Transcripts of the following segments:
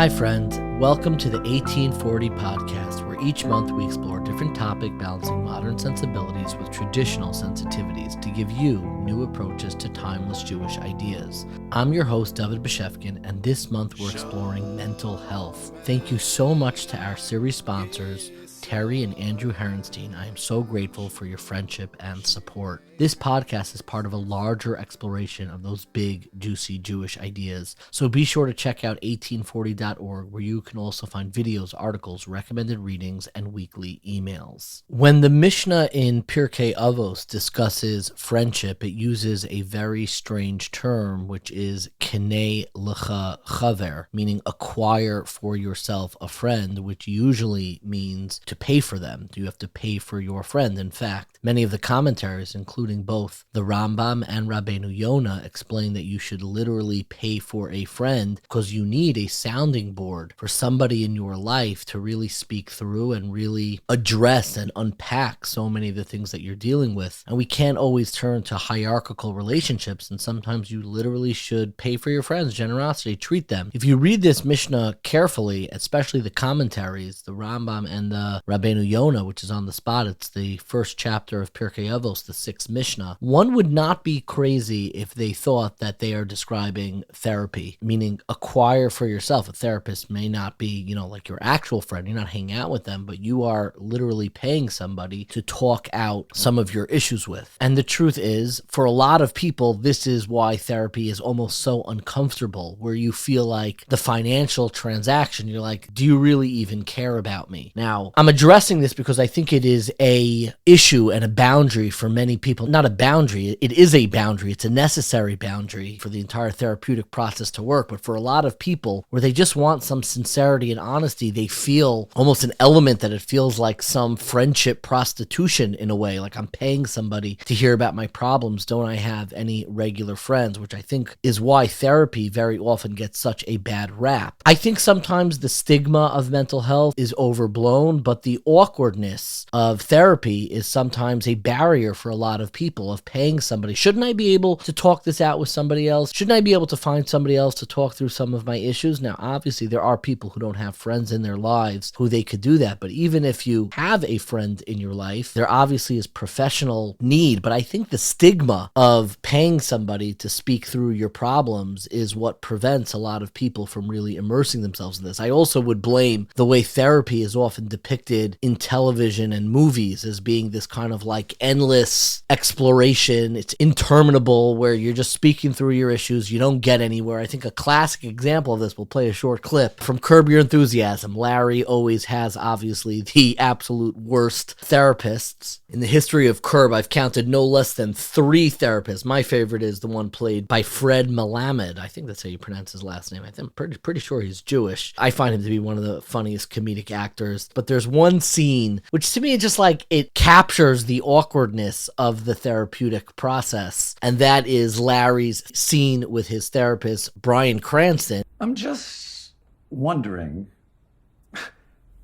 Hi friends, welcome to the 1840 podcast, where each month we explore a different topic balancing modern sensibilities with traditional sensitivities to give you new approaches to timeless Jewish ideas. I'm your host, David Bashevkin, and this month we're exploring mental health. Thank you so much to our series sponsors, Terry and Andrew Herenstein. I am so grateful for your friendship and support. This podcast is part of a larger exploration of those big, juicy Jewish ideas. So be sure to check out 1840.org, where you can also find videos, articles, recommended readings, and weekly emails. When the Mishnah in Pirkei Avot discusses friendship, it uses a very strange term, which is kinei lecha chaver, meaning acquire for yourself a friend, which usually means to pay for them. You have to pay for your friend. In fact, many of the commentaries, including both the Rambam and Rabbeinu Yonah, explain that you should literally pay for a friend because you need a sounding board for somebody in your life to really speak through and really address and unpack so many of the things that you're dealing with. And we can't always turn to hierarchical relationships, and sometimes you literally should pay for your friends, generosity, treat them. If you read this Mishnah carefully, especially the commentaries, the Rambam and the Rabbeinu Yonah, which is on the spot, it's the first chapter of Pirkei Avot, the sixth Mishnah, one would not be crazy if they thought that they are describing therapy, meaning acquire for yourself. A therapist may not be, like your actual friend. You're not hanging out with them, but you are literally paying somebody to talk out some of your issues with. And the truth is, for a lot of people, this is why therapy is almost so uncomfortable, where you feel like the financial transaction, you're like, do you really even care about me? Now, I'm addressing this because I think it is a issue and a boundary for many people. Not a boundary, it is a boundary. It's a necessary boundary for the entire therapeutic process to work. But for a lot of people, where they just want some sincerity and honesty, they feel almost an element that it feels like some friendship prostitution in a way, like I'm paying somebody to hear about my problems. Don't I have any regular friends? Which I think is why therapy very often gets such a bad rap. I think sometimes the stigma of mental health is overblown, but the awkwardness of therapy is sometimes a barrier for a lot of people, of paying somebody. Shouldn't I be able to talk this out with somebody else? Shouldn't I be able to find somebody else to talk through some of my issues? Now, obviously, there are people who don't have friends in their lives who they could do that. But even if you have a friend in your life, there obviously is professional need. But I think the stigma of paying somebody to speak through your problems is what prevents a lot of people from really immersing themselves in this. I also would blame the way therapy is often depicted in television and movies as being this kind of like endless exploration. It's interminable, where you're just speaking through your issues. You don't get anywhere. I think a classic example of this, we'll play a short clip from Curb Your Enthusiasm. Larry always has, obviously, the absolute worst therapists. In the history of Curb, I've counted no less than 3 therapists. My favorite is the one played by Fred Melamed. I think that's how you pronounce his last name. I'm pretty sure he's Jewish. I find him to be one of the funniest comedic actors. But there's one scene, which to me is just like, it captures the awkwardness of the therapeutic process. And that is Larry's scene with his therapist, Bryan Cranston. I'm just wondering,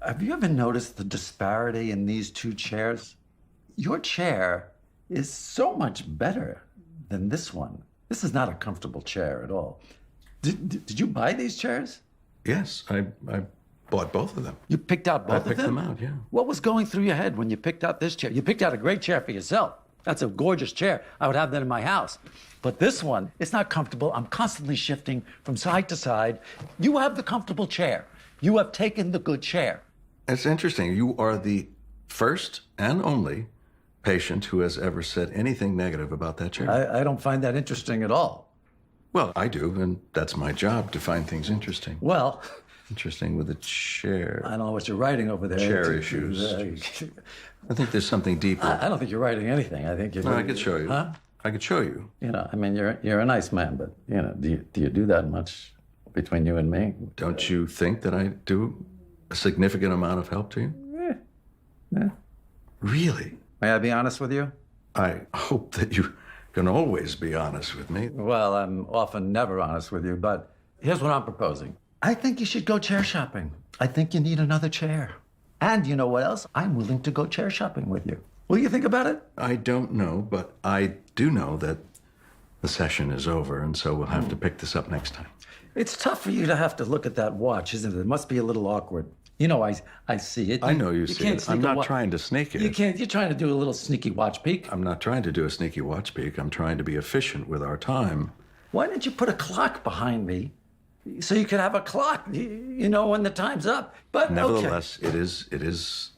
have you ever noticed the disparity in these 2 chairs? Your chair is so much better than this one. This is not a comfortable chair at all. Did you buy these chairs? Yes, I bought both of them. You picked out both of them? I picked them out, yeah. What was going through your head when you picked out this chair? You picked out a great chair for yourself. That's a gorgeous chair. I would have that in my house. But this one, it's not comfortable. I'm constantly shifting from side to side. You have the comfortable chair. You have taken the good chair. It's interesting. You are the first and only patient who has ever said anything negative about that chair. I don't find that interesting at all. Well, I do, and that's my job, to find things interesting. Well, interesting with a chair. I don't know what you're writing over there. Chair issues. I think there's something deeper. I don't think you're writing anything. I think you're. No, I could show you. Huh? I could show you. You're a nice man, but do you do that much between you and me? Don't you think that I do a significant amount of help to you? Yeah. Really? May I be honest with you? I hope that you can always be honest with me. Well, I'm often never honest with you, but here's what I'm proposing. I think you should go chair shopping. I think you need another chair. And you know what else? I'm willing to go chair shopping with you. Will you think about it? I don't know, but I do know that the session is over, and so we'll have to pick this up next time. It's tough for you to have to look at that watch, isn't it? It must be a little awkward. You know, I see it. I know you see can't it. sneak I'm a not trying to sneak it. You can't. You're trying to do a little sneaky watch peek. I'm not trying to do a sneaky watch peek. I'm trying to be efficient with our time. Why didn't you put a clock behind me so you could have a clock, you know, when the time's up? But nevertheless, it is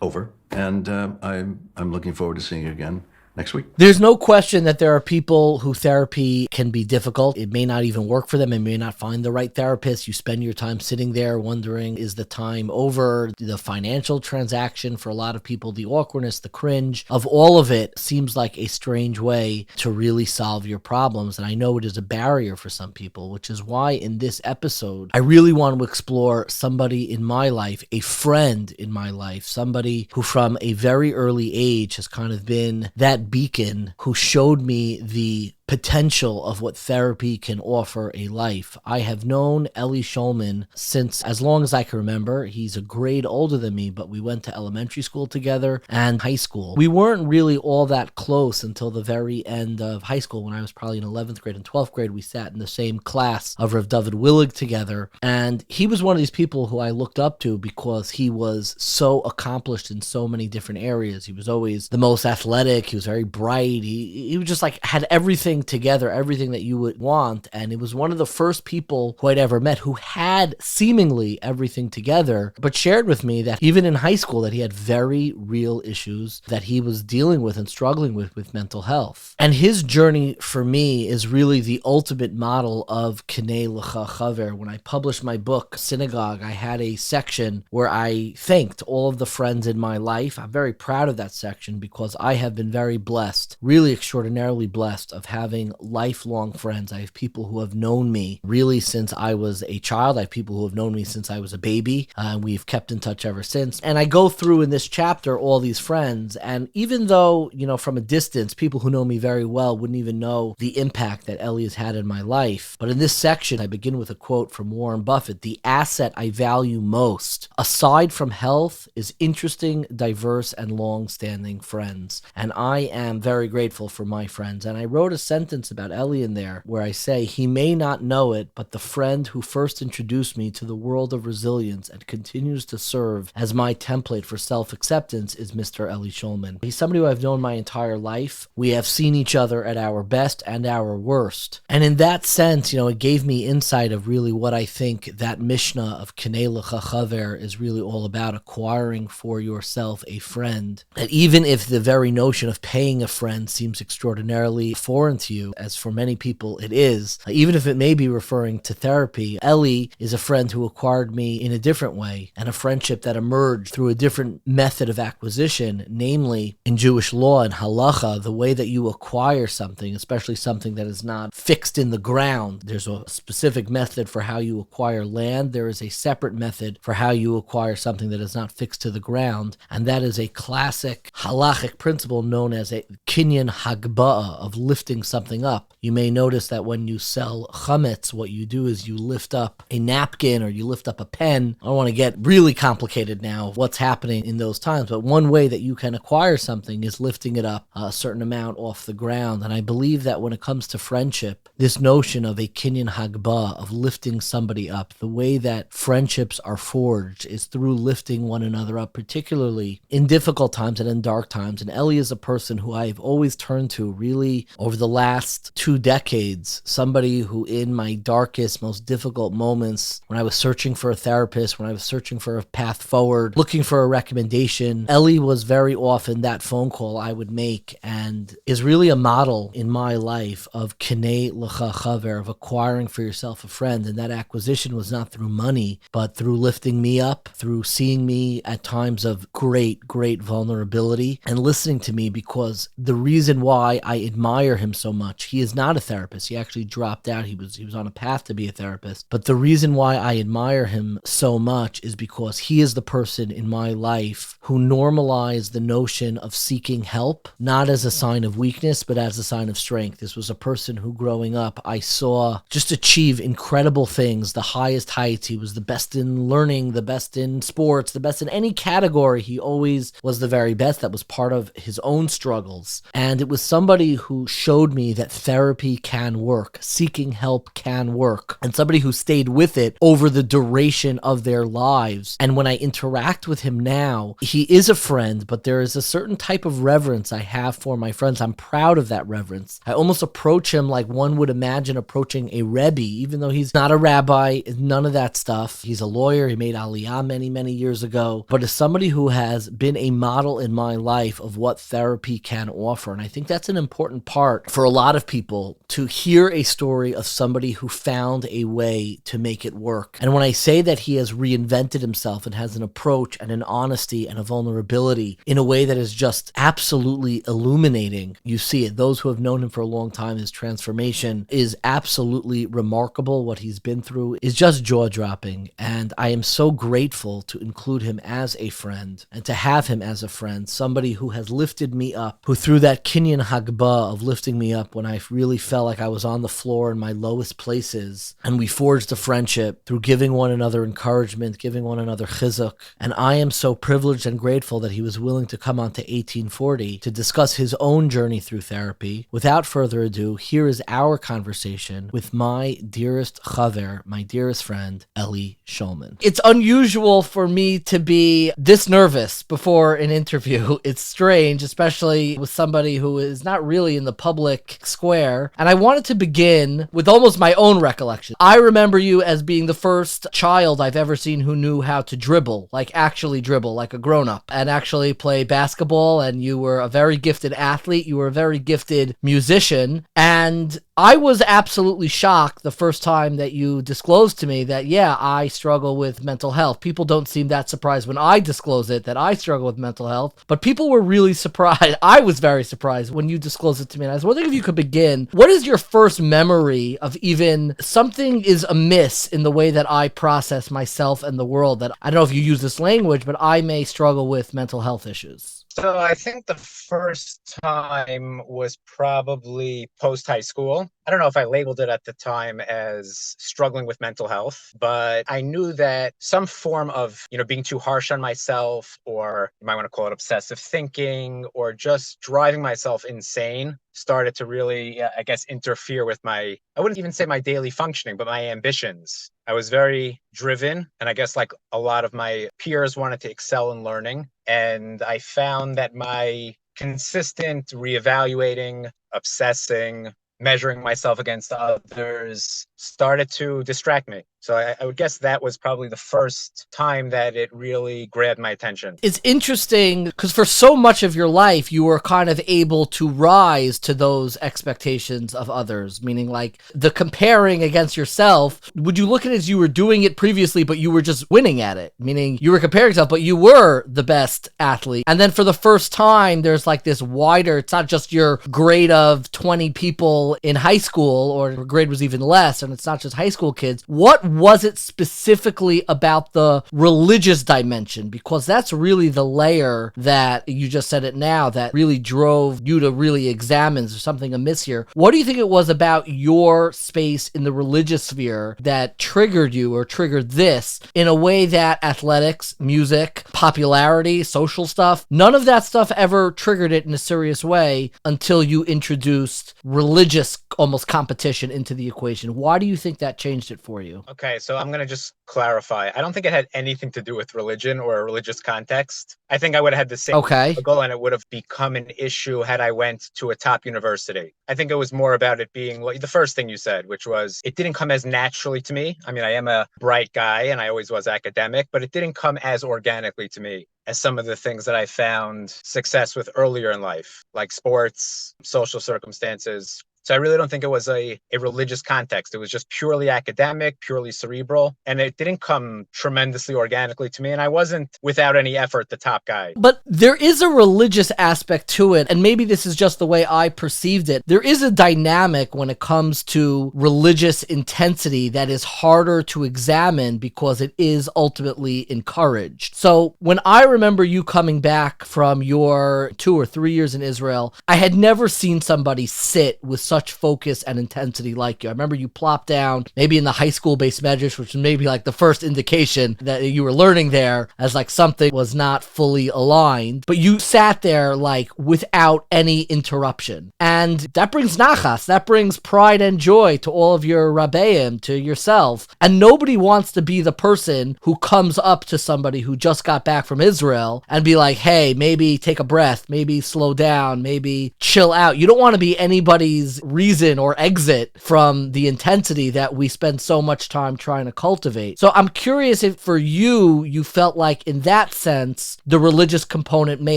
over, and I'm looking forward to seeing you again next week. There's no question that there are people who therapy can be difficult. It may not even work for them. It may not find the right therapist. You spend your time sitting there wondering, is the time over? The financial transaction for a lot of people, the awkwardness, the cringe of all of it seems like a strange way to really solve your problems. And I know it is a barrier for some people, which is why in this episode, I really want to explore somebody in my life, a friend in my life, somebody who from a very early age has kind of been that beacon who showed me the potential of what therapy can offer a life. I have known Elie Schulman since as long as I can remember. He's a grade older than me, but we went to elementary school together and high school. We weren't really all that close until the very end of high school when I was probably in 11th grade and 12th grade. We sat in the same class of Rav David Willig together, and he was one of these people who I looked up to because he was so accomplished in so many different areas. He was always the most athletic. He was very bright. He was just like had everything together, everything that you would want. And it was one of the first people who I'd ever met who had seemingly everything together, but shared with me that even in high school that he had very real issues that he was dealing with and struggling with mental health. And his journey for me is really the ultimate model of Kinei L'cha Chaver. When I published my book, Synagogue, I had a section where I thanked all of the friends in my life. I'm very proud of that section because I have been very blessed, really extraordinarily blessed of having lifelong friends. I have people who have known me really since I was a child. I have people who have known me since I was a baby. We've kept in touch ever since. And I go through in this chapter all these friends. And even though, you know, from a distance, people who know me very well wouldn't even know the impact that Elie has had in my life. But in this section, I begin with a quote from Warren Buffett: "The asset I value most, aside from health, is interesting, diverse, and long-standing friends." And I am very grateful for my friends. And I wrote a sentence about Elie in there where I say, "He may not know it, but the friend who first introduced me to the world of resilience and continues to serve as my template for self-acceptance is Mr. Elie Schulman." He's somebody who I've known my entire life. We have seen each other at our best and our worst. And in that sense, you know, it gave me insight of really what I think that Mishnah of Kinei L'cha Chaver is really all about, acquiring for yourself a friend. And even if the very notion of paying a friend seems extraordinarily foreign to you, as for many people it is, even if it may be referring to therapy, Elie is a friend who acquired me in a different way, and a friendship that emerged through a different method of acquisition, namely in Jewish law and halacha, the way that you acquire something, especially something that is not fixed in the ground. There's a specific method for how you acquire land. There is a separate method for how you acquire something that is not fixed to the ground, and that is a classic halachic principle known as a kinyan hagba'ah, of lifting something up. You may notice that when you sell chametz, what you do is you lift up a napkin or you lift up a pen. I don't want to get really complicated now what's happening in those times, but one way that you can acquire something is lifting it up a certain amount off the ground. And I believe that when it comes to friendship, this notion of a kinyan hagba'ah, of lifting somebody up, the way that friendships are forged is through lifting one another up, particularly in difficult times and in dark times. And Elie is a person who I've always turned to really over the last 2 decades, somebody who in my darkest, most difficult moments, when I was searching for a therapist, when I was searching for a path forward, looking for a recommendation, Elie was very often that phone call I would make, and is really a model in my life of Kinei L'cha Chaver, of acquiring for yourself a friend. And that acquisition was not through money, but through lifting me up, through seeing me at times of great vulnerability and listening to me, because the reason why I admire him so much, he is not a therapist. He actually dropped out. He was on a path to be a therapist. But the reason why I admire him so much is because he is the person in my life who normalized the notion of seeking help, not as a sign of weakness, but as a sign of strength. This was a person who growing up I saw just achieve incredible things, the highest heights. He was the best in learning, the best in sports, the best in any category. He always was the very best. That was part of his own struggles. And it was somebody who showed me me that therapy can work, seeking help can work, and somebody who stayed with it over the duration of their lives. And when I interact with him now, he is a friend, but there is a certain type of reverence I have for my friends. I'm proud of that reverence. I almost approach him like one would imagine approaching a Rebbe, even though he's not a rabbi, none of that stuff. He's a lawyer. He made Aliyah many, many years ago, but as somebody who has been a model in my life of what therapy can offer. And I think that's an important part for a lot of people, to hear a story of somebody who found a way to make it work. And when I say that he has reinvented himself and has an approach and an honesty and a vulnerability in a way that is just absolutely illuminating, you see it. Those who have known him for a long time, his transformation is absolutely remarkable. What he's been through is just jaw-dropping. And I am so grateful to include him as a friend and to have him as a friend, somebody who has lifted me up, who through that Kinyan Hagbah of lifting me up when I really felt like I was on the floor in my lowest places, and we forged a friendship through giving one another encouragement, giving one another chizuk. And I am so privileged and grateful that he was willing to come on to 1840 to discuss his own journey through therapy. Without further ado, here is our conversation with my dearest chaver, my dearest friend, Elie Schulman. It's unusual for me to be this nervous before an interview. It's strange, especially with somebody who is not really in the public square. And I wanted to begin with almost my own recollection. I remember you as being the first child I've ever seen who knew how to dribble, like actually dribble, like a grown-up, and actually play basketball. And you were a very gifted athlete. You were a very gifted musician. And I was absolutely shocked the first time that you disclosed to me that, yeah, I struggle with mental health. People don't seem that surprised when I disclose it that I struggle with mental health, but people were really surprised. I was very surprised when you disclosed it to me. And I was wondering if you could begin. What is your first memory of even something is amiss in the way that I process myself and the world? That I don't know if you use this language, but I may struggle with mental health issues. So I think the first time was probably post-high school. I don't know if I labeled it at the time as struggling with mental health, but I knew that some form of, being too harsh on myself, or you might want to call it obsessive thinking, or just driving myself insane started to really, interfere with I wouldn't even say my daily functioning, but my ambitions. I was very driven, and I guess like a lot of my peers wanted to excel in learning. And I found that my consistent reevaluating, obsessing, measuring myself against others started to distract me. So I would guess that was probably the first time that it really grabbed my attention. It's interesting because for so much of your life, you were kind of able to rise to those expectations of others, meaning like the comparing against yourself. Would you look at it as you were doing it previously, but you were just winning at it? Meaning you were comparing yourself, but you were the best athlete. And then for the first time, there's like this wider, it's not just your grade of 20 people in high school, or your grade was even less, and it's not just high school kids. What was it specifically about the religious dimension? Because that's really the layer that you just said it now that really drove you to really examine, is there something amiss here? What do you think it was about your space in the religious sphere that triggered you or triggered this in a way that athletics, music, popularity, social stuff, none of that stuff ever triggered it in a serious way until you introduced religious almost competition into the equation? Why do you think that changed it for you? Okay, so I'm going to just clarify. I don't think it had anything to do with religion or a religious context. I think I would have had the same goal, and it would have become an issue had I went to a top university. I think it was more about it being like the first thing you said, which was it didn't come as naturally to me. I mean, I am a bright guy and I always was academic, but it didn't come as organically to me as some of the things that I found success with earlier in life, like sports, social circumstances. So I really don't think it was a religious context. It was just purely academic, purely cerebral, and it didn't come tremendously organically to me. And I wasn't, without any effort, the top guy. But there is a religious aspect to it, and maybe this is just the way I perceived it. There is a dynamic when it comes to religious intensity that is harder to examine because it is ultimately encouraged. So when I remember you coming back from your 2 or 3 years in Israel, I had never seen somebody sit with such focus and intensity like you? I remember you plopped down maybe in the high school based measures, which was maybe like the first indication that you were learning there as like something was not fully aligned, but you sat there like without any interruption. And that brings nachas, that brings pride and joy to all of your rabbeim, to yourself. And nobody wants to be the person who comes up to somebody who just got back from Israel and be like, hey, maybe take a breath, maybe slow down, maybe chill out. You don't want to be anybody's reason or exit from the intensity that we spend so much time trying to cultivate. So I'm curious if for you, you felt like in that sense, the religious component may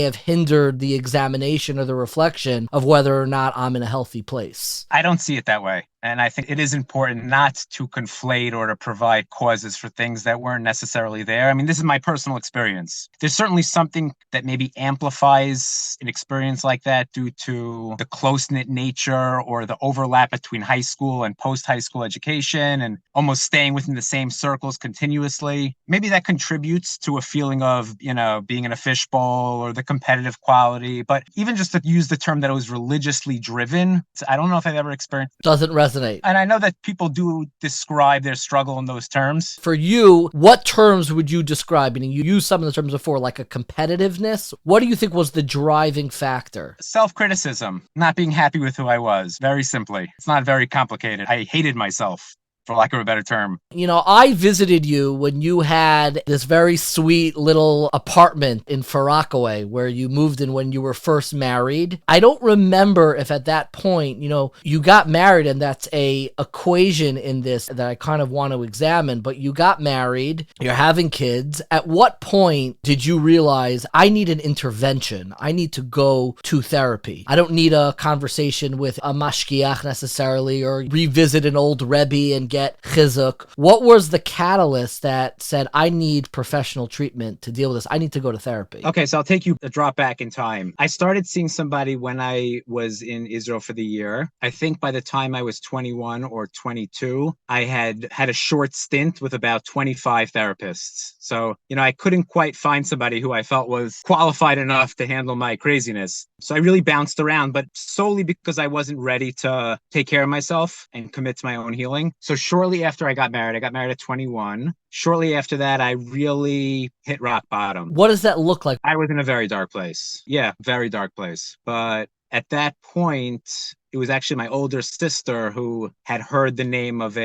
have hindered the examination or the reflection of whether or not I'm in a healthy place. I don't see it that way. And I think it is important not to conflate or to provide causes for things that weren't necessarily there. I mean, this is my personal experience. There's certainly something that maybe amplifies an experience like that due to the close-knit nature or the overlap between high school and post-high school education and almost staying within the same circles continuously. Maybe that contributes to a feeling of, you know, being in a fishbowl or the competitive quality. But even just to use the term that it was religiously driven, I don't know if I've ever experienced. Doesn't resonate. And I know that people do describe their struggle in those terms. For you, what terms would you describe? I mean, you used some of the terms before, like a competitiveness. What do you think was the driving factor? Self-criticism, not being happy with who I was, very simply. It's not very complicated. I hated myself, for lack of a better term. You know, I visited you when you had this very sweet little apartment in Far Rockaway where you moved in when you were first married. I don't remember if at that point, you know, you got married, and that's a equation in this that I kind of want to examine, but you got married, you're having kids. At what point did you realize I need an intervention? I need to go to therapy. I don't need a conversation with a mashgiach necessarily, or revisit an old Rebbe and get chizuk. What was the catalyst that said, I need professional treatment to deal with this? I need to go to therapy. Okay, so I'll take you a drop back in time. I started seeing somebody when I was in Israel for the year. I think by the time I was 21 or 22, I had a short stint with about 25 therapists. So, you know, I couldn't quite find somebody who I felt was qualified enough to handle my craziness. So I really bounced around, but solely because I wasn't ready to take care of myself and commit to my own healing. So shortly after I got married at 21. Shortly after that, I really hit rock bottom. What does that look like? I was in a very dark place. Yeah, very dark place. But at that point, it was actually my older sister who had heard the name of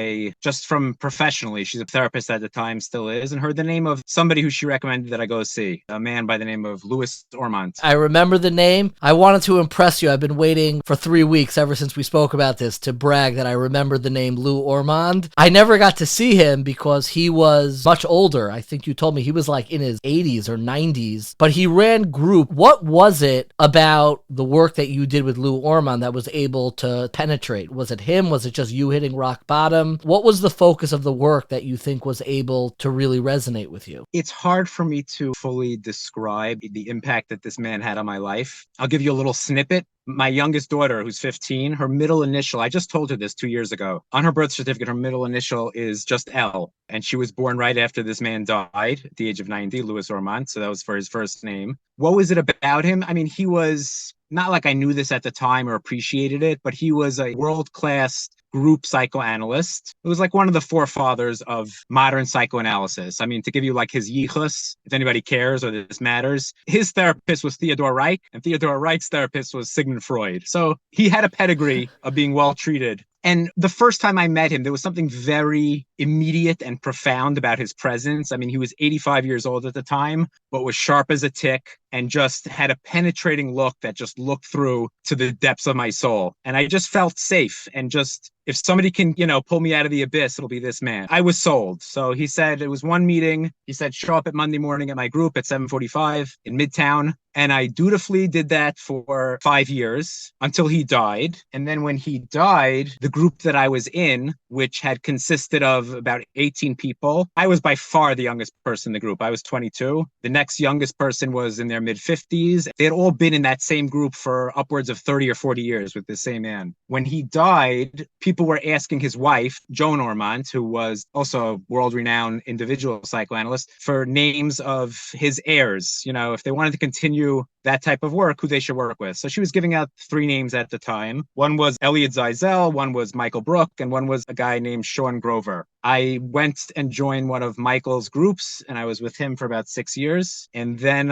just from professionally, she's a therapist at the time, still is, and heard the name of somebody who she recommended that I go see, a man by the name of Louis Ormond. I remember the name. I wanted to impress you. I've been waiting for 3 weeks ever since we spoke about this to brag that I remembered the name Lou Ormond. I never got to see him because he was much older. I think you told me he was like in his 80s or 90s, but he ran group. What was it about the work that you did with Lou Ormond that was able to penetrate? Was it him? Was it just you hitting rock bottom? What was the focus of the work that you think was able to really resonate with you? It's hard for me to fully describe the impact that this man had on my life. I'll give you a little snippet. My youngest daughter, who's 15, her middle initial, I just told her this 2 years ago. On her birth certificate, her middle initial is just L. And she was born right after this man died at the age of 90, Louis Ormond. So that was for his first name. What was it about him? I mean, he was not like I knew this at the time or appreciated it, but he was a world-class group psychoanalyst. It was like one of the forefathers of modern psychoanalysis. I mean, to give you like his yichus, if anybody cares or this matters, his therapist was Theodore Reich, and Theodore Reich's therapist was Sigmund Freud. So he had a pedigree of being well treated. And the first time I met him, there was something very immediate and profound about his presence. I mean, he was 85 years old at the time, but was sharp as a tick and just had a penetrating look that just looked through to the depths of my soul. And I just felt safe and just, if somebody can, you know, pull me out of the abyss, it'll be this man. I was sold. So he said, it was one meeting. He said, show up at Monday morning at my group at 7:45 in Midtown. And I dutifully did that for 5 years until he died. And then when he died, the group that I was in, which had consisted of about 18 people, I was by far the youngest person in the group. I was 22. The next youngest person was in their mid-50s. They had all been in that same group for upwards of 30 or 40 years with the same man. when he died, people were asking his wife, Joan Ormond, who was also a world-renowned individual psychoanalyst, for names of his heirs, if they wanted to continue that type of work, who they should work with. So she was giving out 3 names at the time. One was Elliot Zeisel, one was Michael Brook, and one was a guy named Sean Grover. I went and joined one of Michael's groups, and I was with him for about 6 years. And then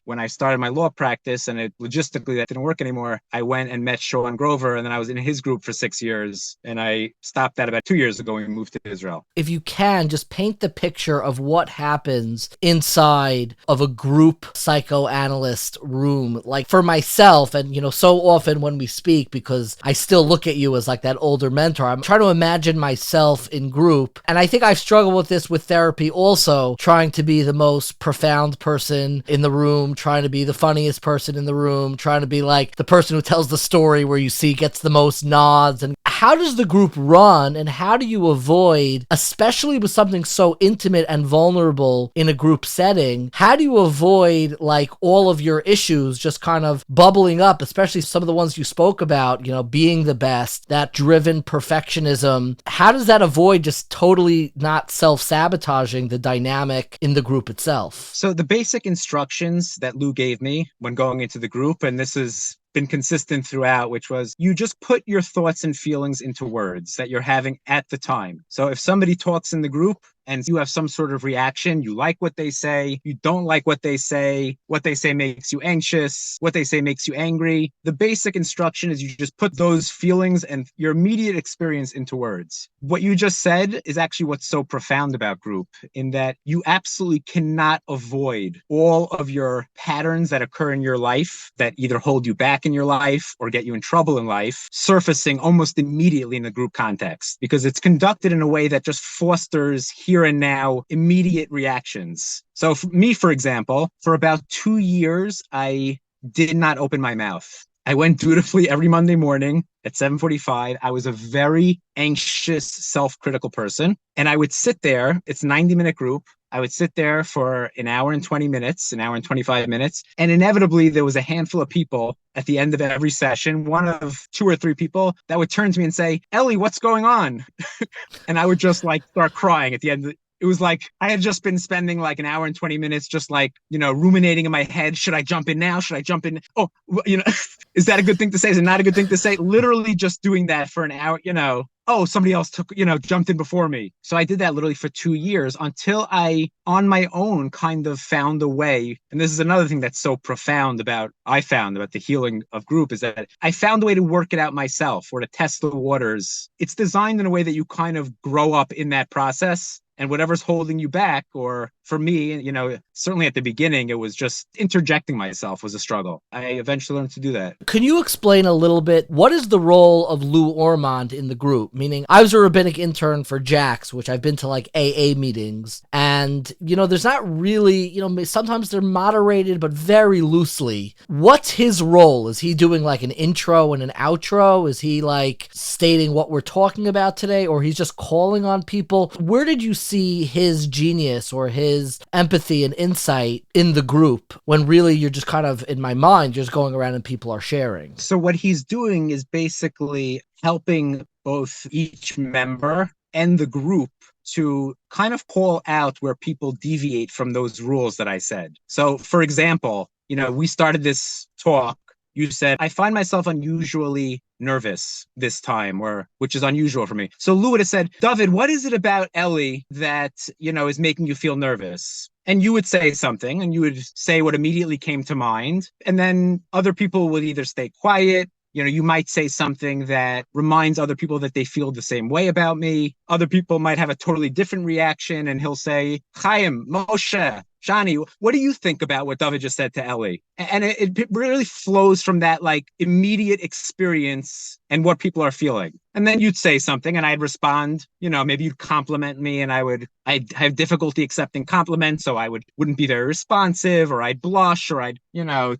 when I started my law practice, and logistically that didn't work anymore, I went and met Sean Grover, and then I was in his group for 6 years. And I stopped that about 2 years ago when we moved to Israel. If you can, just paint the picture of what happens inside of a group psychoanalyst room. Like for myself, and so often when we speak, because I still look at you as like that older mentor, I'm trying to imagine myself in group. And I think I've struggled with this with therapy also, trying to be the most profound person in the room, trying to be the funniest person in the room, trying to be like the person who tells the story where you see gets the most nods. And how does the group run, and how do you avoid, especially with something so intimate and vulnerable in a group setting, how do you avoid like all of your issues just kind of bubbling up, especially some of the ones you spoke about, being the best, that driven perfectionism? How does that avoid just totally not self-sabotaging the dynamic in the group itself? So the basic instructions that Lou gave me when going into the group, and this has been consistent throughout, which was you just put your thoughts and feelings into words that you're having at the time. So if somebody talks in the group and you have some sort of reaction, you like what they say, you don't like what they say makes you anxious, what they say makes you angry. The basic instruction is you just put those feelings and your immediate experience into words. What you just said is actually what's so profound about group, in that you absolutely cannot avoid all of your patterns that occur in your life that either hold you back in your life or get you in trouble in life, surfacing almost immediately in the group context, because it's conducted in a way that just fosters here and now immediate reactions. So for me, for example, for about 2 years, I did not open my mouth. I went dutifully every Monday morning at 7:45. I was a very anxious, self-critical person. And I would sit there, it's a 90-minute group. I would sit there for an hour and 20 minutes, an hour and 25 minutes. And inevitably, there was a handful of people at the end of every session, one of 2 or 3 people that would turn to me and say, Elie, what's going on? And I would just like start crying at the end. It was like I had just been spending like an hour and 20 minutes just like, ruminating in my head. Should I jump in now? Should I jump in? Oh, is that a good thing to say? Is it not a good thing to say? Literally just doing that for an hour, oh, somebody else jumped in before me. So I did that literally for 2 years until I, on my own, kind of found a way. And this is another thing that's so profound I found about the healing of group, is that I found a way to work it out myself, or to test the waters. It's designed in a way that you kind of grow up in that process. And whatever's holding you back, or for me, certainly at the beginning, it was just interjecting myself was a struggle. I eventually learned to do that. Can you explain a little bit, what is the role of Lou Ormond in the group? Meaning, I was a rabbinic intern for JAX, which I've been to like AA meetings. And, there's not really, sometimes they're moderated, but very loosely. What's his role? Is he doing like an intro and an outro? Is he like stating what we're talking about today? Or he's just calling on people? Where did you see his genius or his empathy and insight in the group, when really you're just kind of, in my mind, just going around and people are sharing? So what he's doing is basically helping both each member and the group to kind of call out where people deviate from those rules that I said. So for example, we started this talk. You said, I find myself unusually nervous this time, which is unusual for me. So Lou would have said, David, what is it about Elie that, is making you feel nervous? And you would say something, and you would say what immediately came to mind. And then other people would either stay quiet. You might say something that reminds other people that they feel the same way about me. Other people might have a totally different reaction, and he'll say, Chaim, Moshe, Shani, what do you think about what David just said to Elie? And it really flows from that like immediate experience and what people are feeling. And then you'd say something and I'd respond, maybe you'd compliment me, and I'd have difficulty accepting compliments. So I wouldn't be very responsive, or I'd blush, or I'd,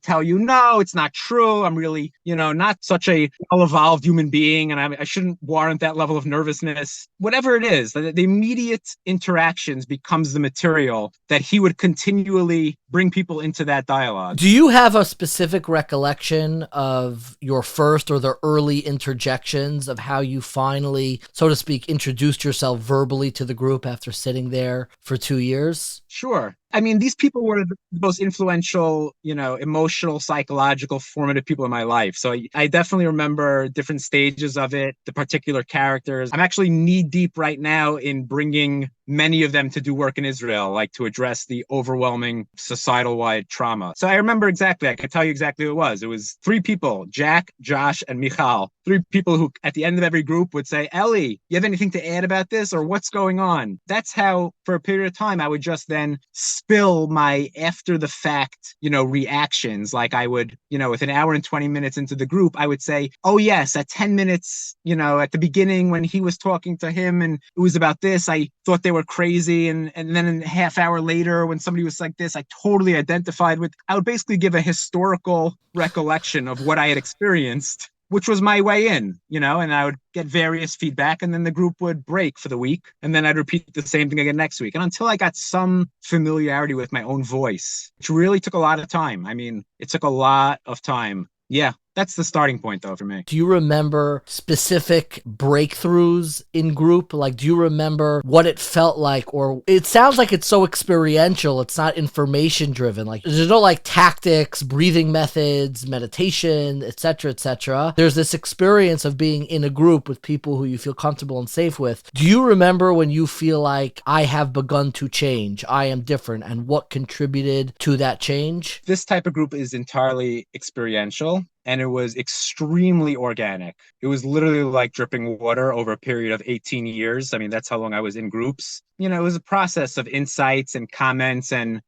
tell you, no, it's not true. I'm really, not such a well-evolved human being, and I shouldn't warrant that level of nervousness. Whatever it is, the immediate interactions becomes the material that he would continually bring people into that dialogue. Do you have a specific recollection of your first or the early interjections of how you finally, so to speak, introduced yourself verbally to the group after sitting there for 2 years? Sure. I mean, these people were the most influential, emotional, psychological, formative people in my life. So I definitely remember different stages of it, the particular characters. I'm actually knee deep right now in bringing many of them to do work in Israel, like to address the overwhelming societal-wide trauma. So I remember exactly, I can tell you exactly who it was. It was 3 people, Jack, Josh, and Michal. 3 people who at the end of every group would say, Elie, you have anything to add about this or what's going on? That's how, for a period of time, I would just then spill my after the fact, reactions. Like I would, with an hour and 20 minutes into the group, I would say, oh yes, at 10 minutes, at the beginning when he was talking to him and it was about this, I thought they were crazy. And then a half hour later, when somebody was like this, I totally identified with, I would basically give a historical recollection of what I had experienced, which was my way in, and I would get various feedback and then the group would break for the week. And then I'd repeat the same thing again next week. And until I got some familiarity with my own voice, which really took a lot of time. I mean, it took a lot of time. Yeah, that's the starting point, though, for me. Do you remember specific breakthroughs in group? Like, do you remember what it felt like? Or it sounds like it's so experiential. It's not information driven. Like, there's no like tactics, breathing methods, meditation, etc., etc. There's this experience of being in a group with people who you feel comfortable and safe with. Do you remember when you feel like I have begun to change, I am different, and what contributed to that change? This type of group is entirely experiential. And it was extremely organic. It was literally like dripping water over a period of 18 years. I mean, that's how long I was in groups. It was a process of insights and comments and,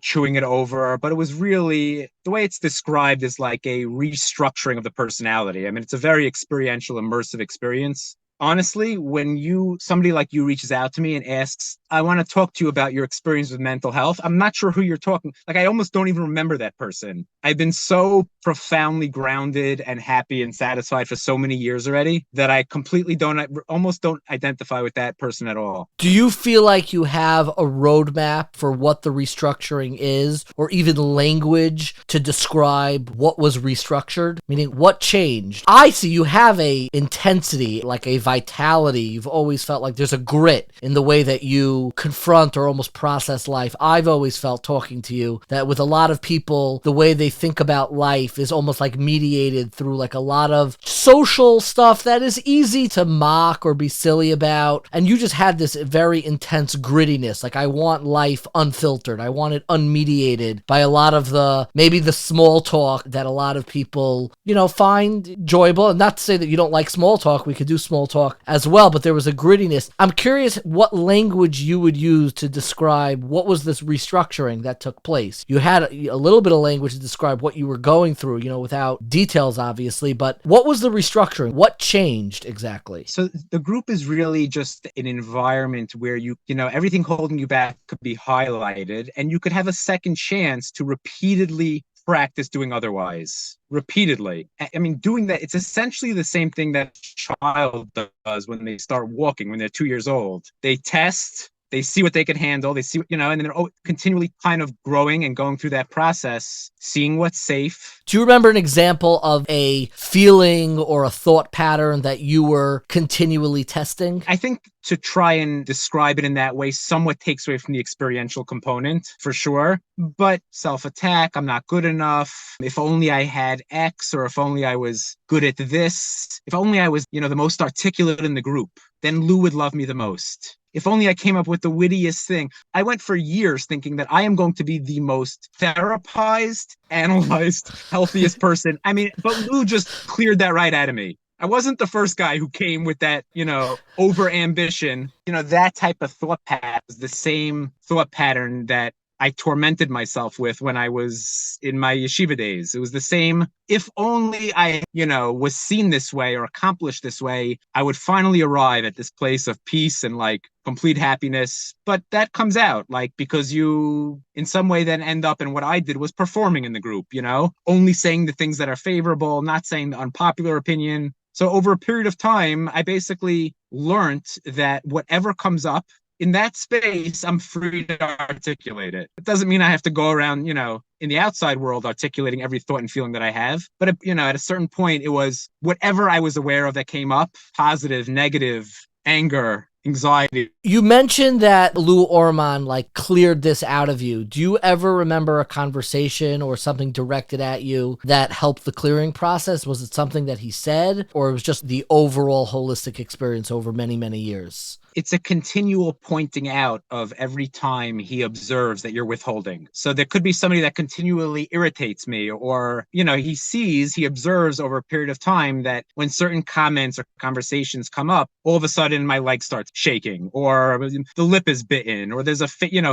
chewing it over. But it was really, the way it's described is like a restructuring of the personality. I mean, it's a very experiential, immersive experience. Honestly, when somebody like you reaches out to me and asks, I want to talk to you about your experience with mental health, I'm not sure who you're talking. Like, I almost don't even remember that person. I've been so profoundly grounded and happy and satisfied for so many years already that I completely almost don't identify with that person at all. Do you feel like you have a roadmap for what the restructuring is, or even language to describe what was restructured? Meaning, what changed? I see you have a intensity, like a vitality. You've always felt like there's a grit in the way that you confront or almost process life. I've always felt, talking to you, that with a lot of people, the way they think about life is almost like mediated through like a lot of social stuff that is easy to mock or be silly about. And you just had this very intense grittiness. Like, I want life unfiltered. I want it unmediated by a lot of maybe the small talk that a lot of people, find enjoyable. And not to say that you don't like small talk. We could do small talk as well, but there was a grittiness. I'm curious what language you would use to describe what was this restructuring that took place. You had a little bit of language to describe what you were going through, without details, obviously, but what was the restructuring? What changed exactly? So the group is really just an environment where everything holding you back could be highlighted and you could have a second chance to repeatedly practice doing otherwise repeatedly. I mean, doing that, it's essentially the same thing that a child does when they start walking, when they're 2 years old. They test, they see what they can handle, they see, and then they're continually kind of growing and going through that process, seeing what's safe. Do you remember an example of a feeling or a thought pattern that you were continually testing? I think to try and describe it in that way somewhat takes away from the experiential component, for sure. But self-attack, I'm not good enough. If only I had X, or if only I was good at this. If only I was, the most articulate in the group, then Lou would love me the most. If only I came up with the wittiest thing. I went for years thinking that I am going to be the most therapized, analyzed, healthiest person. I mean, but Lou just cleared that right out of me. I wasn't the first guy who came with that, over ambition. That type of thought pattern is the same thought pattern that I tormented myself with when I was in my yeshiva days. It was the same. If only I, was seen this way or accomplished this way, I would finally arrive at this place of peace and like complete happiness. But that comes out because you in some way then end up, and what I did was performing in the group, only saying the things that are favorable, not saying the unpopular opinion. So over a period of time, I basically learned that whatever comes up in that space, I'm free to articulate it. It doesn't mean I have to go around, in the outside world articulating every thought and feeling that I have. But, at a certain point, it was whatever I was aware of that came up, positive, negative, anger, anxiety. You mentioned that Lou Orman cleared this out of you. Do you ever remember a conversation or something directed at you that helped the clearing process? Was it something that he said, or it was just the overall holistic experience over many, many years? It's a continual pointing out of every time he observes that you're withholding. So there could be somebody that continually irritates me, or, he observes over a period of time that when certain comments or conversations come up, all of a sudden my leg starts shaking, or the lip is bitten, or there's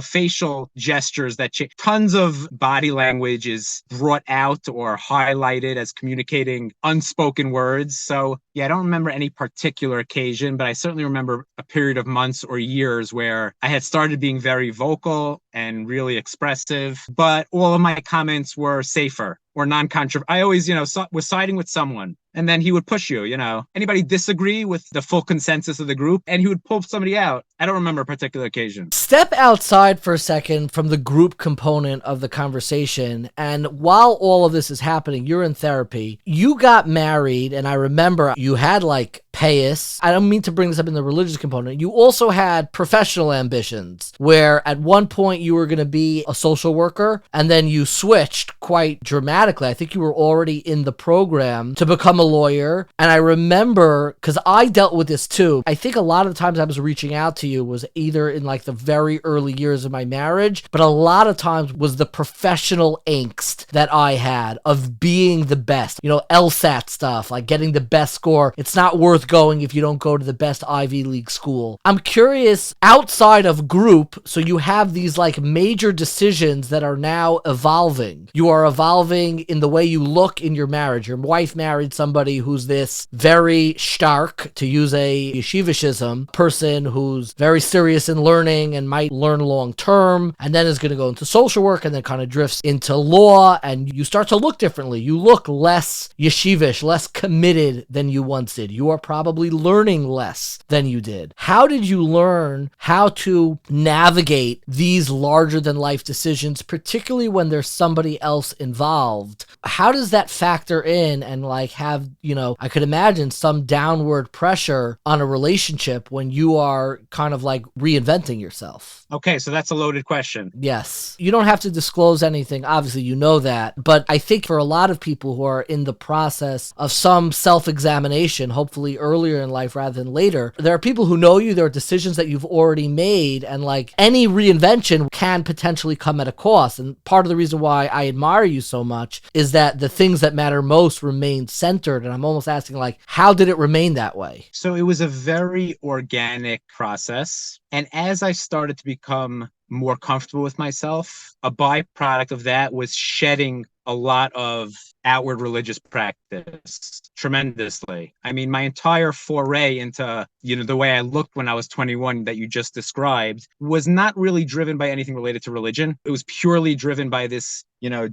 facial gestures that change. Tons of body language is brought out or highlighted as communicating unspoken words. So yeah, I don't remember any particular occasion, but I certainly remember a period of months or years where I had started being very vocal and really expressive, but all of my comments were safer or non-controversial. I always, was siding with someone, and then he would push you, Anybody disagree with the full consensus of the group, and he would pull somebody out. I don't remember a particular occasion. Step outside for a second from the group component of the conversation, and while all of this is happening, you're in therapy. You got married, and I remember you had payas. I don't mean to bring this up in the religious component. You also had professional ambitions, where at one point you were going to be a social worker, and then you switched quite dramatically. I think you were already in the program to become a lawyer. And I remember, because I dealt with this too, I think a lot of the times I was reaching out to you was either in the very early years of my marriage, but a lot of times was the professional angst that I had of being the best, LSAT stuff, getting the best score. It's not worth going if you don't go to the best Ivy League school. I'm curious, outside of group, so you have these major decisions that are now evolving. You are evolving in the way you look in your marriage. Your wife married somebody who's this very stark, to use a yeshivishism, person who's very serious in learning and might learn long term, and then is going to go into social work and then kind of drifts into law, and you start to look differently. You look less yeshivish, less committed than you once did. You are probably learning less than you did. How did you learn how to navigate these larger than life decisions, particularly when there's somebody else involved? How does that factor in and have, I could imagine some downward pressure on a relationship when you are kind of reinventing yourself? Okay, so that's a loaded question. Yes. You don't have to disclose anything. Obviously, you know that. But I think for a lot of people who are in the process of some self-examination, hopefully earlier in life rather than later, there are people who know you, there are decisions that you've already made, and any reinvention can potentially come at a cost. And part of the reason why I admire you so much is that the things that matter most remain centered. And I'm almost asking, how did it remain that way? So it was a very organic process. And as I started to become more comfortable with myself, a byproduct of that was shedding a lot of outward religious practice tremendously. I mean, my entire foray into, the way I looked when I was 21 that you just described was not really driven by anything related to religion. It was purely driven by this,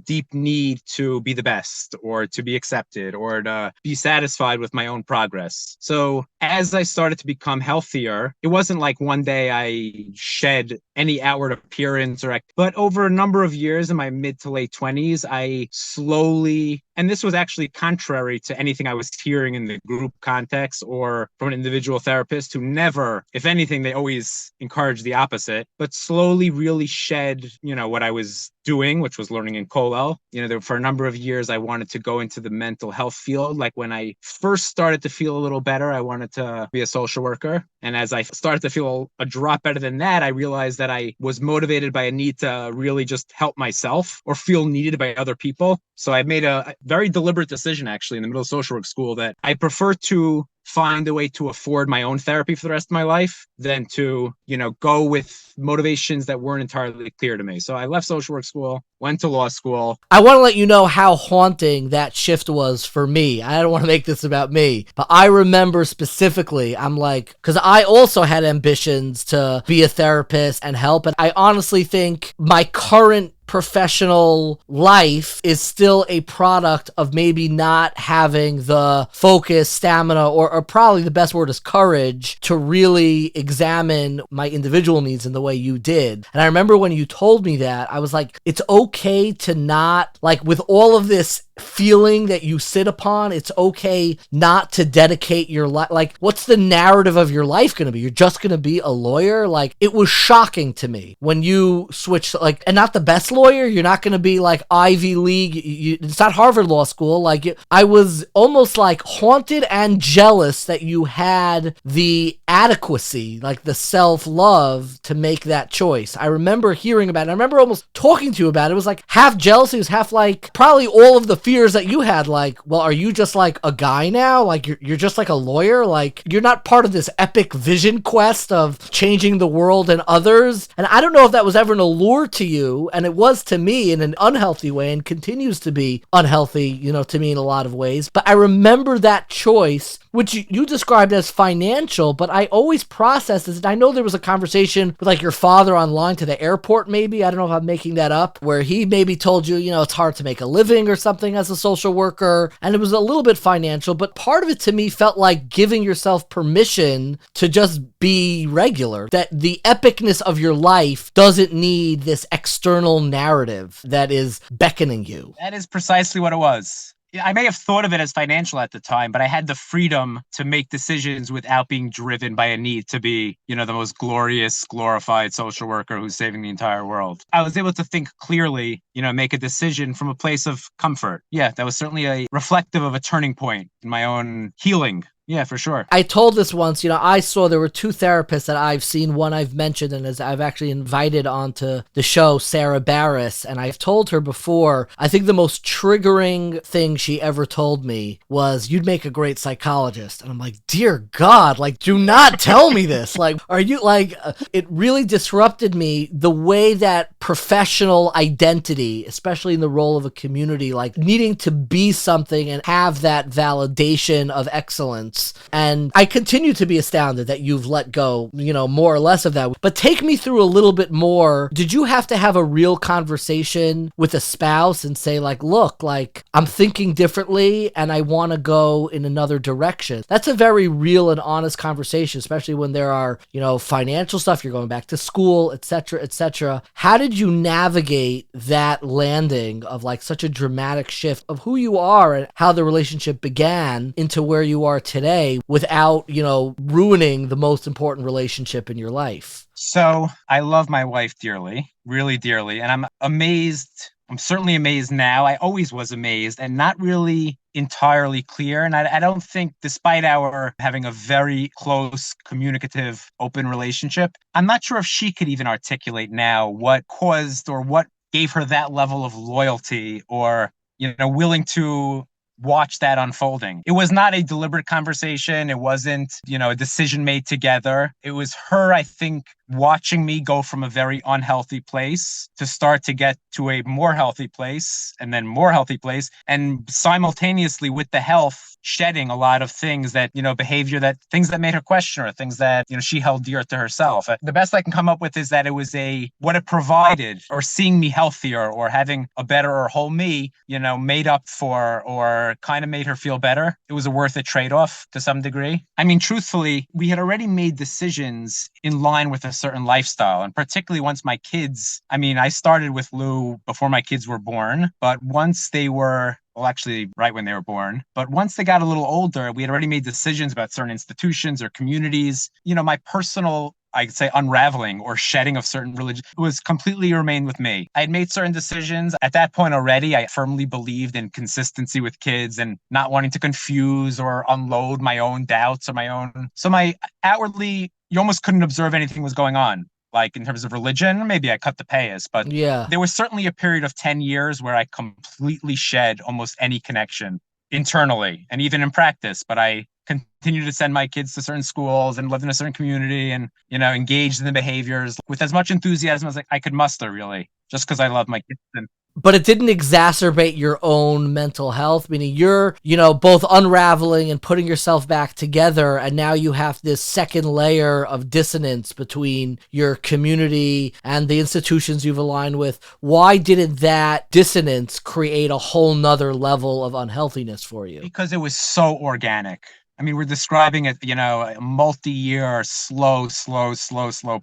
deep need to be the best or to be accepted or to be satisfied with my own progress. So as I started to become healthier, it wasn't like one day I shed any outward appearance but over a number of years in my mid to late 20s, I slowly, and this was actually contrary to anything I was hearing in the group context or from an individual therapist who never, if anything, they always encourage the opposite, but slowly really shed, what I was doing, which was learning in Kollel. For a number of years, I wanted to go into the mental health field. When I first started to feel a little better, I wanted to be a social worker. And as I started to feel a drop better than that, I realized that I was motivated by a need to really just help myself or feel needed by other people. So I made a very deliberate decision, actually, in the middle of social work school that I prefer to find a way to afford my own therapy for the rest of my life than to, go with motivations that weren't entirely clear to me. So I left social work school, went to law school. I want to let you know how haunting that shift was for me. I don't want to make this about me, but I remember specifically, I'm because I also had ambitions to be a therapist and help. And I honestly think my current professional life is still a product of maybe not having the focus, stamina, or probably the best word is courage to really examine my individual needs in the way you did. And I remember when you told me that, I was like, it's okay to not, like, with all of this feeling that you sit upon, it's okay not to dedicate your life. Like, what's the narrative of your life going to be? You're just going to be a lawyer? Like, it was shocking to me when you switched, like, and not the best lawyer. You're not going to be like Ivy League. It's not Harvard Law School. Like, I was almost like haunted and jealous that you had the adequacy, like the self-love to make that choice. I remember hearing about it. I remember almost talking to you about it. It was like half jealousy, it was half like probably all of the fears that you had, like, well, are you just like a guy now? Like, you're just like a lawyer? Like, you're not part of this epic vision quest of changing the world and others? And I don't know if that was ever an allure to you, and it was to me in an unhealthy way and continues to be unhealthy, you know, to me in a lot of ways. But I remember that choice, which you described as financial, but I always processed this. And I know there was a conversation with like your father online to the airport, maybe. I don't know if I'm making that up, where he maybe told you, you know, it's hard to make a living or something as a social worker. And it was a little bit financial, but part of it to me felt like giving yourself permission to just be regular, that the epicness of your life doesn't need this external narrative that is beckoning you. That is precisely what it was. I may have thought of it as financial at the time, but I had the freedom to make decisions without being driven by a need to be, you know, the most glorious, glorified social worker who's saving the entire world. I was able to think clearly, you know, make a decision from a place of comfort. Yeah, that was certainly a reflective of a turning point in my own healing. Yeah, for sure. I told this once, you know, I saw there were two therapists that I've seen. One I've mentioned, and as I've actually invited onto the show, Sarah Barris. And I've told her before, I think the most triggering thing she ever told me was, you'd make a great psychologist. And I'm like, dear God, like, do not tell me this. Like, are you like, it really disrupted me, the way that professional identity, especially in the role of a community, like needing to be something and have that validation of excellence. And I continue to be astounded that you've let go, you know, more or less of that. But take me through a little bit more. Did you have to have a real conversation with a spouse and say, like, look, like, I'm thinking differently and I want to go in another direction? That's a very real and honest conversation, especially when there are, you know, financial stuff, you're going back to school, etc., etc. How did you navigate that landing of like such a dramatic shift of who you are and how the relationship began into where you are today without, you know, ruining the most important relationship in your life? So I love my wife dearly, really dearly. And I'm amazed. I'm certainly amazed now. I always was amazed and not really entirely clear. And I don't think, despite our having a very close, communicative, open relationship, I'm not sure if she could even articulate now what caused or what gave her that level of loyalty or, you know, willing to watch that unfolding. It was not a deliberate conversation. It wasn't, you know, a decision made together. It was her, I think, watching me go from a very unhealthy place to start to get to a more healthy place and then more healthy place. And simultaneously with the health, shedding a lot of things that, you know, behavior that things that made her question her, things that, you know, she held dear to herself. The best I can come up with is that it was what it provided, or seeing me healthier or having a better or whole me, you know, made up for or kind of made her feel better. It was a worth it trade-off to some degree. I mean, truthfully, we had already made decisions in line with a certain lifestyle. And particularly once my kids, I mean, I started with Lou before my kids were born, but once they were, well, actually right when they were born, but once they got a little older, we had already made decisions about certain institutions or communities. You know, my personal, I'd say, unraveling or shedding of certain religion was completely remained with me. I had made certain decisions at that point already. I firmly believed in consistency with kids and not wanting to confuse or unload my own doubts or my own. So my outwardly, you almost couldn't observe anything was going on. Like in terms of religion, maybe I cut the payas, but yeah, there was certainly a period of 10 years where I completely shed almost any connection internally and even in practice. But I continued to send my kids to certain schools and lived in a certain community and, you know, engaged in the behaviors with as much enthusiasm as I could muster, really, just because I love my kids. And but it didn't exacerbate your own mental health, meaning you're, both unraveling and putting yourself back together. And now you have this second layer of dissonance between your community and the institutions you've aligned with. Why didn't that dissonance create a whole nother level of unhealthiness for you? Because it was so organic. I mean, we're describing it, a multi-year, slow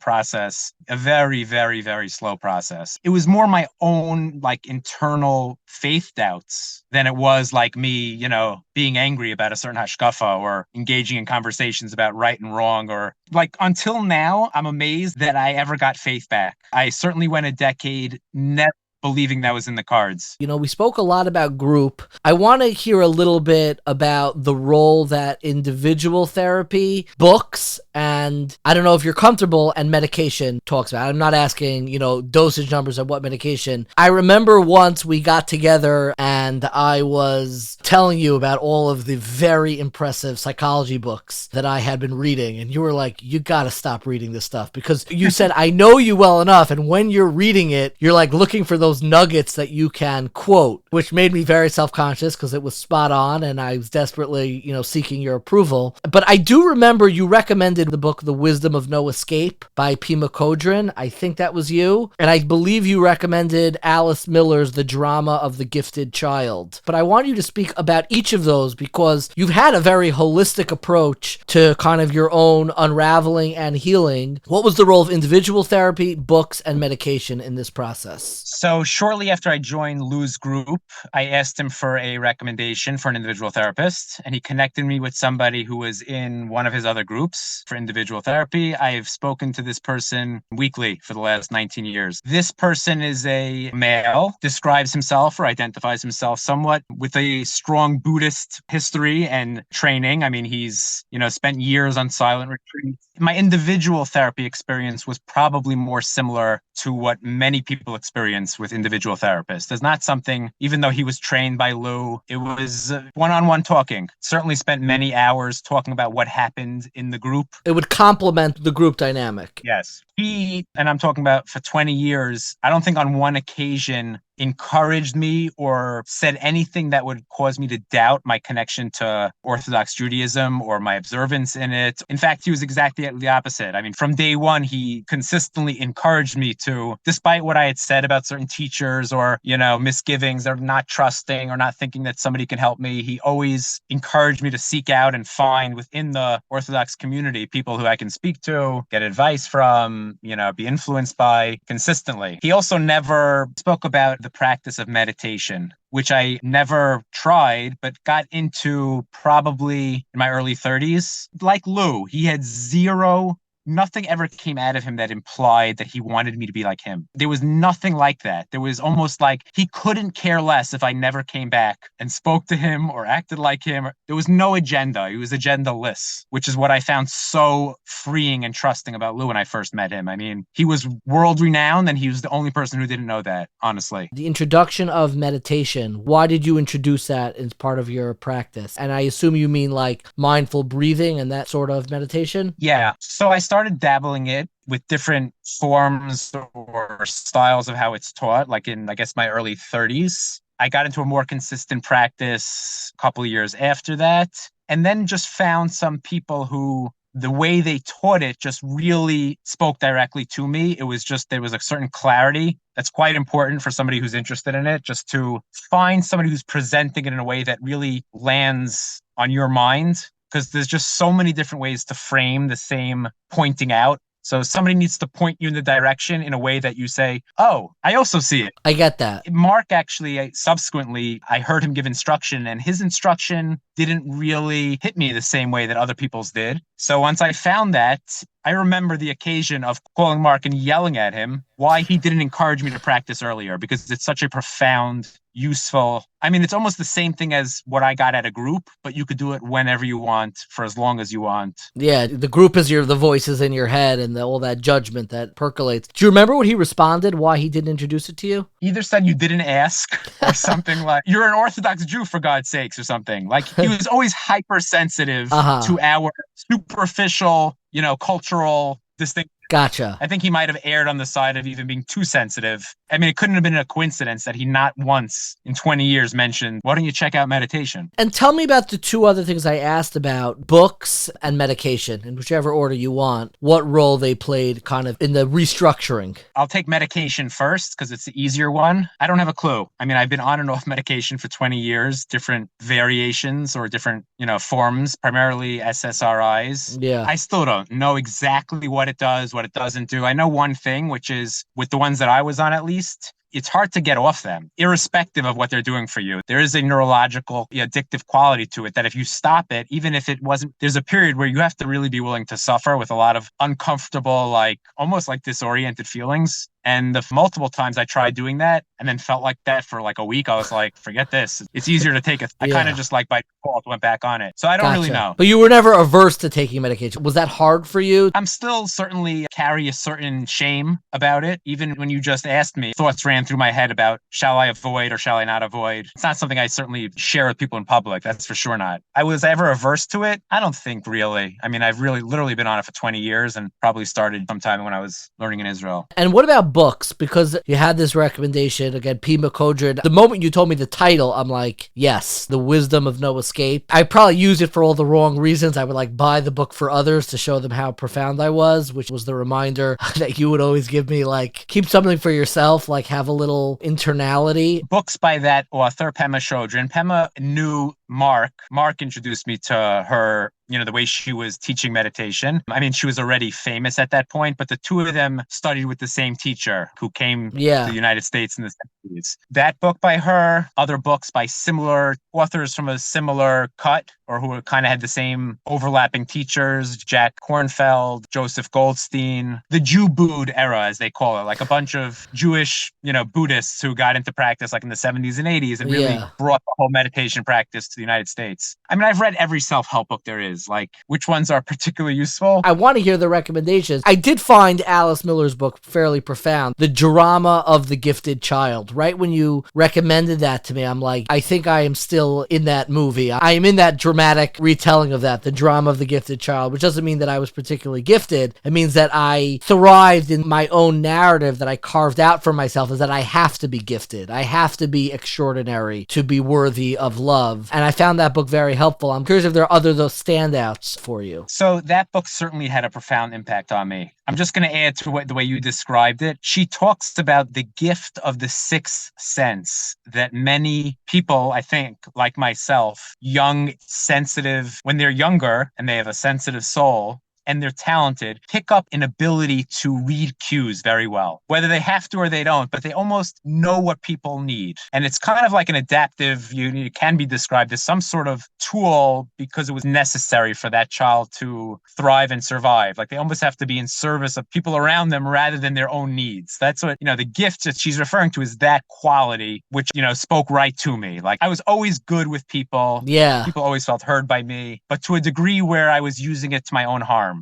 process, a very, very, very slow process. It was more my own, internal faith doubts than it was like me, being angry about a certain hashkafa or engaging in conversations about right and wrong or until now, I'm amazed that I ever got faith back. I certainly went a decade never believing that was in the cards. We spoke a lot about group. I want to hear a little bit about the role that individual therapy, books, and I don't know if you're comfortable, and medication talks about. I'm not asking, dosage numbers of what medication. I remember once we got together and I was telling you about all of the very impressive psychology books that I had been reading. And you were like, you got to stop reading this stuff, because you said, I know you well enough. And when you're reading it, you're looking for those nuggets that you can quote, which made me very self-conscious because it was spot on and I was desperately, seeking your approval. But I do remember you recommended the book The Wisdom of No Escape by Pema Chodron. I think that was you. And I believe you recommended Alice Miller's The Drama of the Gifted Child. But I want you to speak about each of those because you've had a very holistic approach to kind of your own unraveling and healing. What was the role of individual therapy, books, and medication in this process? So shortly after I joined Lou's group, I asked him for a recommendation for an individual therapist, and he connected me with somebody who was in one of his other groups for individual therapy. I've spoken to this person weekly for the last 19 years. This person is a male, describes himself or identifies himself somewhat with a strong Buddhist history and training. I mean, he's, spent years on silent retreats. My individual therapy experience was probably more similar to what many people experience with individual therapists. There's not something, even though he was trained by Lou, it was one-on-one talking. Certainly spent many hours talking about what happened in the group. It would complement the group dynamic. Yes. He, and I'm talking about for 20 years, I don't think on one occasion encouraged me or said anything that would cause me to doubt my connection to Orthodox Judaism or my observance in it. In fact, he was exactly the opposite. I mean, from day one, he consistently encouraged me to, despite what I had said about certain teachers or, misgivings or not trusting or not thinking that somebody can help me, he always encouraged me to seek out and find within the Orthodox community people who I can speak to, get advice from, be influenced by consistently. He also never spoke about the practice of meditation, which I never tried, but got into probably in my early 30s. Like Lou, he had nothing ever came out of him that implied that he wanted me to be like him. There was nothing like that. There was almost like he couldn't care less if I never came back and spoke to him or acted like him. There was no agenda. He was agendaless, which is what I found so freeing and trusting about Lou when I first met him. I mean, he was world renowned and he was the only person who didn't know that, honestly. The introduction of meditation, why did you introduce that as part of your practice? And I assume you mean like mindful breathing and that sort of meditation? Yeah. So I started dabbling it with different forms or styles of how it's taught, like in, I guess, my early 30s. I got into a more consistent practice a couple of years after that, and then just found some people who the way they taught it just really spoke directly to me. It was just, there was a certain clarity that's quite important for somebody who's interested in it, just to find somebody who's presenting it in a way that really lands on your mind. Because there's just so many different ways to frame the same pointing out. So somebody needs to point you in the direction in a way that you say, oh, I also see it. I get that. Mark actually, subsequently, I heard him give instruction, and his instruction didn't really hit me the same way that other people's did. So once I found that, I remember the occasion of calling Mark and yelling at him why he didn't encourage me to practice earlier, because it's such a profound, useful, I mean, it's almost the same thing as what I got at a group, but you could do it whenever you want, for as long as you want. Yeah, the group is the voices in your head and all that judgment that percolates. Do you remember what he responded, why he didn't introduce it to you? Either said you didn't ask or something like, you're an Orthodox Jew for God's sakes, or something. Like, he was always hypersensitive to our superficial, cultural distinction. Gotcha. I think he might have erred on the side of even being too sensitive. I mean, it couldn't have been a coincidence that he not once in 20 years mentioned, why don't you check out meditation? And tell me about the two other things I asked about, books and medication, in whichever order you want, what role they played kind of in the restructuring. I'll take medication first because it's the easier one. I don't have a clue. I mean, I've been on and off medication for 20 years, different variations or different, forms, primarily SSRIs. Yeah. I still don't know exactly what it does, what it doesn't do. I know one thing, which is with the ones that I was on, at least, it's hard to get off them, irrespective of what they're doing for you. There is a neurological, addictive quality to it that if you stop it, even if it wasn't, there's a period where you have to really be willing to suffer with a lot of uncomfortable, almost like disoriented feelings. And the multiple times I tried doing that and then felt like that for like a week, I was like, forget this. It's easier to take I kind of just by default went back on it. So I don't really know. But you were never averse to taking medication. Was that hard for you? I'm still certainly carry a certain shame about it. Even when you just asked me, thoughts ran through my head about shall I avoid or shall I not avoid? It's not something I certainly share with people in public. That's for sure not. I was ever averse to it? I don't think really. I mean, I've really literally been on it for 20 years and probably started sometime when I was learning in Israel. And what about books? Because you had this recommendation, again, Pema, Chodron. The moment you told me the title, I'm like, yes, The Wisdom of No Escape. I probably used it for all the wrong reasons. I would buy the book for others to show them how profound I was, which was the reminder that you would always give me, keep something for yourself, have a little internality. Books by that author, Pema Chodron. Pema knew Mark. Mark introduced me to her, the way she was teaching meditation. I mean, she was already famous at that point, but the two of them studied with the same teacher who came to the United States in the 70s. That book by her, other books by similar authors from a similar cut, or who kind of had the same overlapping teachers, Jack Kornfeld, Joseph Goldstein, the Jew Bood era, as they call it, a bunch of Jewish, Buddhists who got into practice in the 70s and 80s and really brought the whole meditation practice to the United States. I mean, I've read every self-help book there is. Which ones are particularly useful? I want to hear the recommendations. I did find Alice Miller's book fairly profound. The Drama of the Gifted Child. Right when you recommended that to me, I'm like, I think I am still in that movie. I am in that dramatic retelling of that, the drama of the gifted child, which doesn't mean that I was particularly gifted. It means that I thrived in my own narrative that I carved out for myself, is that I have to be gifted. I have to be extraordinary to be worthy of love. And I found that book very helpful. I'm curious if there are other those standouts for you. So that book certainly had a profound impact on me. I'm just going to add to the way you described it. She talks about the gift of the sixth sense that many people, I think, like myself, young, sensitive, when they're younger and they have a sensitive soul, and they're talented, pick up an ability to read cues very well. Whether they have to or they don't, but they almost know what people need. And it's kind of like an adaptive, it can be described as some sort of tool because it was necessary for that child to thrive and survive. They almost have to be in service of people around them rather than their own needs. That's what, the gift that she's referring to is that quality, which, spoke right to me. I was always good with people. Yeah. People always felt heard by me, but to a degree where I was using it to my own harm.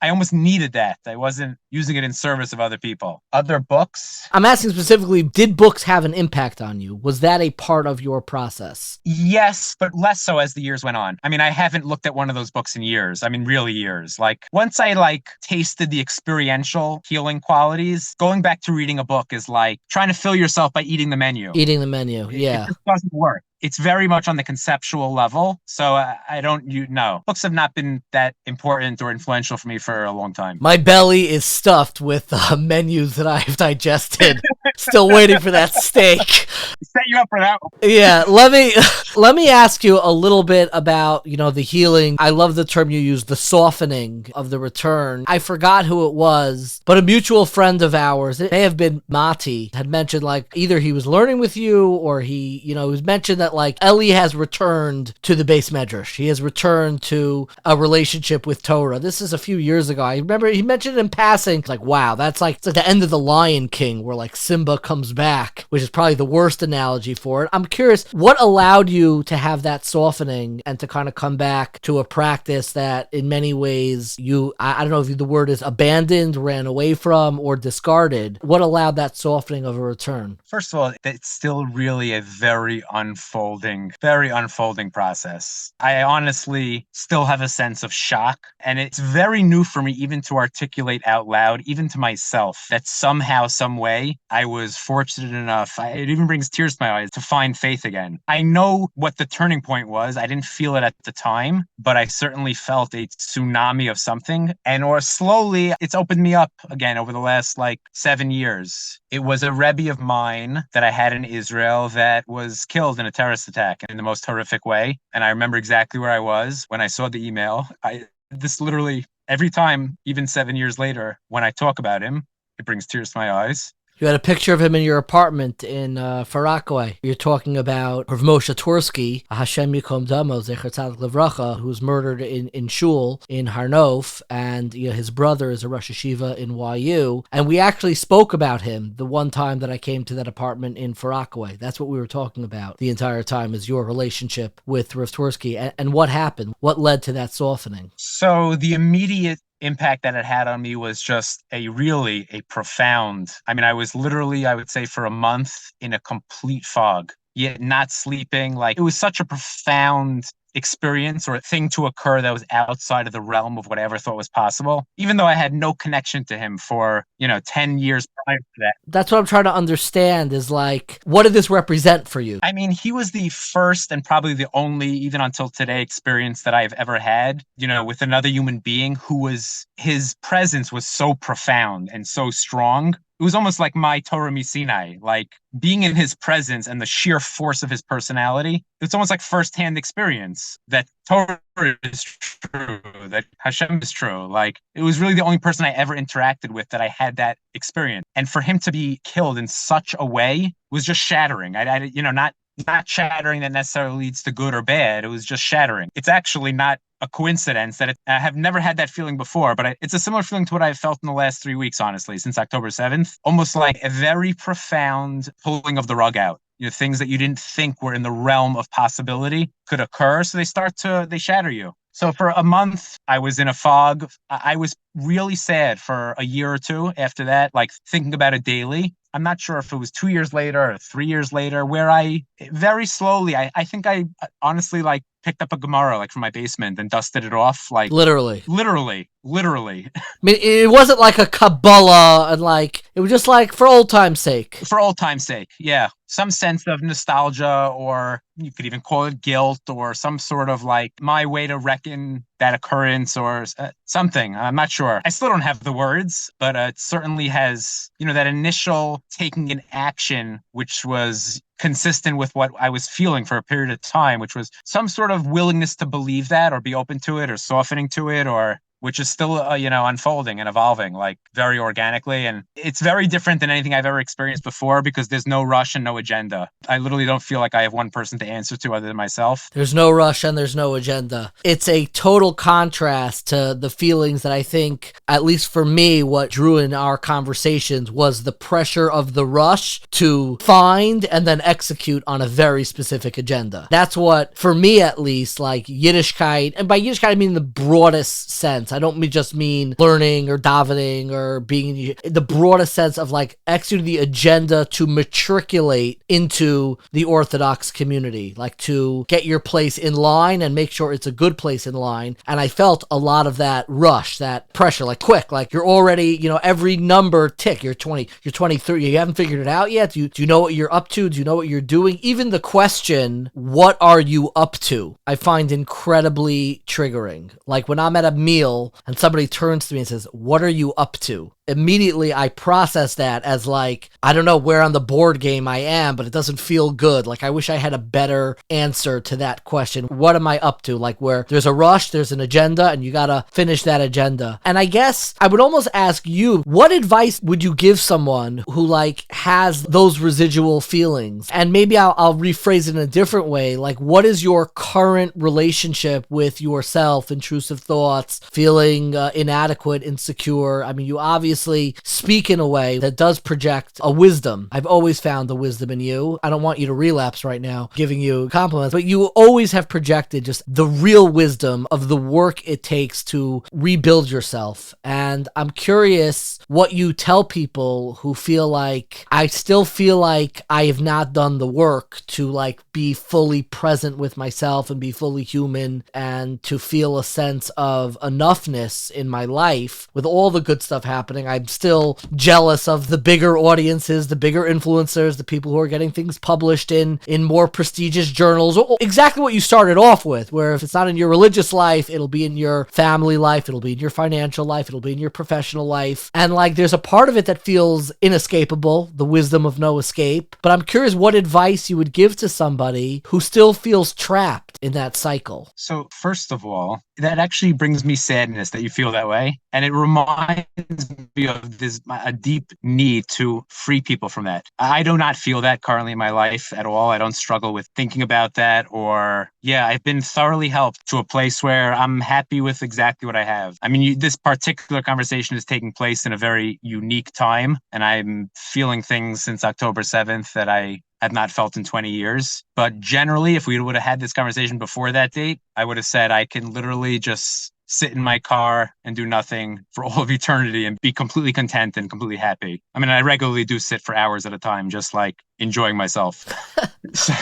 I almost needed that. I wasn't using it in service of other people. Other books? I'm asking specifically, did books have an impact on you? Was that a part of your process? Yes, but less so as the years went on. I mean, I haven't looked at one of those books in years. I mean, really years. Once I tasted the experiential healing qualities, going back to reading a book is trying to fill yourself by eating the menu. Eating the menu, yeah. It just doesn't work. It's very much on the conceptual level. So I don't know. Books have not been that important or influential for me for a long time. My belly is stuffed with menus that I've digested. Still waiting for that steak. Set you up for that one. Yeah, let me ask you a little bit about, the healing. I love the term you used, the softening of the return. I forgot who it was, but a mutual friend of ours, it may have been Mati, had mentioned either he was learning with you or he, it was mentioned that Elie has returned to the base medrash. He has returned to a relationship with Torah. This is a few years ago. I remember he mentioned it in passing, wow, that's it's the end of the Lion King where Simba Simba comes back, which is probably the worst analogy for it. I'm curious, what allowed you to have that softening and to kind of come back to a practice that in many ways I don't know if the word is abandoned, ran away from, or discarded? What allowed that softening of a return? First of all, it's still really a very unfolding process. I honestly still have a sense of shock, and it's very new for me even to articulate out loud, even to myself, that somehow, some way, I was fortunate enough, it even brings tears to my eyes, to find faith again. I know what the turning point was. I didn't feel it at the time, but I certainly felt a tsunami of something, or slowly it's opened me up again over the last 7 years. It was a Rebbe of mine that I had in Israel that was killed in a terrorist attack in the most horrific way. And I remember exactly where I was when I saw the email. This literally, every time, even 7 years later, when I talk about him, it brings tears to my eyes. You had a picture of him in your apartment in Far Rockaway. You're talking about Rav Moshe Tursky, Hashem Yikom Damo, Zecher Tzadik Livracha, who was murdered in Shul in Har Nof, and his brother is a Rosh Hashiva in YU. And we actually spoke about him the one time that I came to that apartment in Far Rockaway. That's what we were talking about the entire time, is your relationship with Rav Tursky. And what happened? What led to that softening? So the immediate impact that it had on me was just a profound, I was literally, I would say, for a month in a complete fog, yet not sleeping. It was such a profound experience or thing to occur that was outside of the realm of what I ever thought was possible, even though I had no connection to him for 10 years prior to that. That's what I'm trying to understand, is what did this represent for you? He was the first and probably the only, even until today, experience that I've ever had, with another human being his presence was so profound and so strong. It was almost like my Torah Misinai, being in his presence and the sheer force of his personality. It's almost like firsthand experience that Torah is true, that Hashem is true. It was really the only person I ever interacted with that I had that experience. And for him to be killed in such a way was just shattering. Not shattering that necessarily leads to good or bad. It was just shattering. It's actually not a coincidence that I have never had that feeling before, but it's a similar feeling to what I've felt in the last 3 weeks, honestly, since October 7th. Almost like a very profound pulling of the rug out. Things that you didn't think were in the realm of possibility could occur. So they shatter you. So for a month, I was in a fog. I was really sad for a year or two after that, thinking about it daily. I'm not sure if it was 2 years later or 3 years later, where I very slowly, I think I honestly picked up a Gemara from my basement and dusted it off. Literally. It wasn't like a Kabbalah and it was just for old time's sake. For old time's sake, yeah. Some sense of nostalgia, or you could even call it guilt, or some sort of my way to reckon that occurrence or something. I'm not sure. I still don't have the words, but it certainly has, that initial taking an action, which was consistent with what I was feeling for a period of time, which was some sort of willingness to believe that or be open to it or softening to it, or which is still, unfolding and evolving very organically. And it's very different than anything I've ever experienced before because there's no rush and no agenda. I literally don't feel like I have one person to answer to other than myself. There's no rush and there's no agenda. It's a total contrast to the feelings that I think, at least for me, what drew in our conversations was the pressure of the rush to find and then execute on a very specific agenda. That's what, for me at least, Yiddishkeit, and by Yiddishkeit I mean the broadest sense. I don't just mean learning or davening or being in the broadest sense of executing the agenda to matriculate into the Orthodox community, to get your place in line and make sure it's a good place in line. And I felt a lot of that rush, that pressure, quick, you're already, every number tick, you're 20, you're 23, you haven't figured it out yet. Do you know what you're up to? Do you know what you're doing? Even the question, what are you up to? I find incredibly triggering. When I'm at a meal and somebody turns to me and says, what are you up to? Immediately I process that as I don't know where on the board game I am, but it doesn't feel good. I wish I had a better answer to that question. What am I up to? Where there's a rush, there's an agenda, and you gotta finish that agenda. And I guess I would almost ask you, what advice would you give someone who has those residual feelings? And maybe I'll rephrase it in a different way. What is your current relationship with yourself, intrusive thoughts, feelings feeling inadequate, insecure. I mean, you obviously speak in a way that does project a wisdom. I've always found the wisdom in you. I don't want you to relapse right now giving you compliments, but you always have projected just the real wisdom of the work it takes to rebuild yourself. And I'm curious what you tell people who feel like, I still feel like I have not done the work to like be fully present with myself and be fully human and to feel a sense of enoughness in my life with all the good stuff happening. I'm still jealous of the bigger audiences, the bigger influencers, the people who are getting things published in more prestigious journals. Exactly what you started off with, where if it's not in your religious life, it'll be in your family life, it'll be in your financial life, it'll be in your professional life. And like there's a part of it that feels inescapable, the wisdom of no escape. But I'm curious what advice you would give to somebody who still feels trapped in that cycle. So first of all, that actually brings me sadness that you feel that way. And it reminds me of a deep need to free people from that. I do not feel that currently in my life at all. I don't struggle with thinking about that I've been thoroughly helped to a place where I'm happy with exactly what I have. I mean, this particular conversation is taking place in a very unique time, and I'm feeling things since October 7th that I had not felt in 20 years. But generally, if we would have had this conversation before that date, I would have said I can literally just sit in my car and do nothing for all of eternity and be completely content and completely happy. I mean, I regularly do sit for hours at a time, just like enjoying myself. So,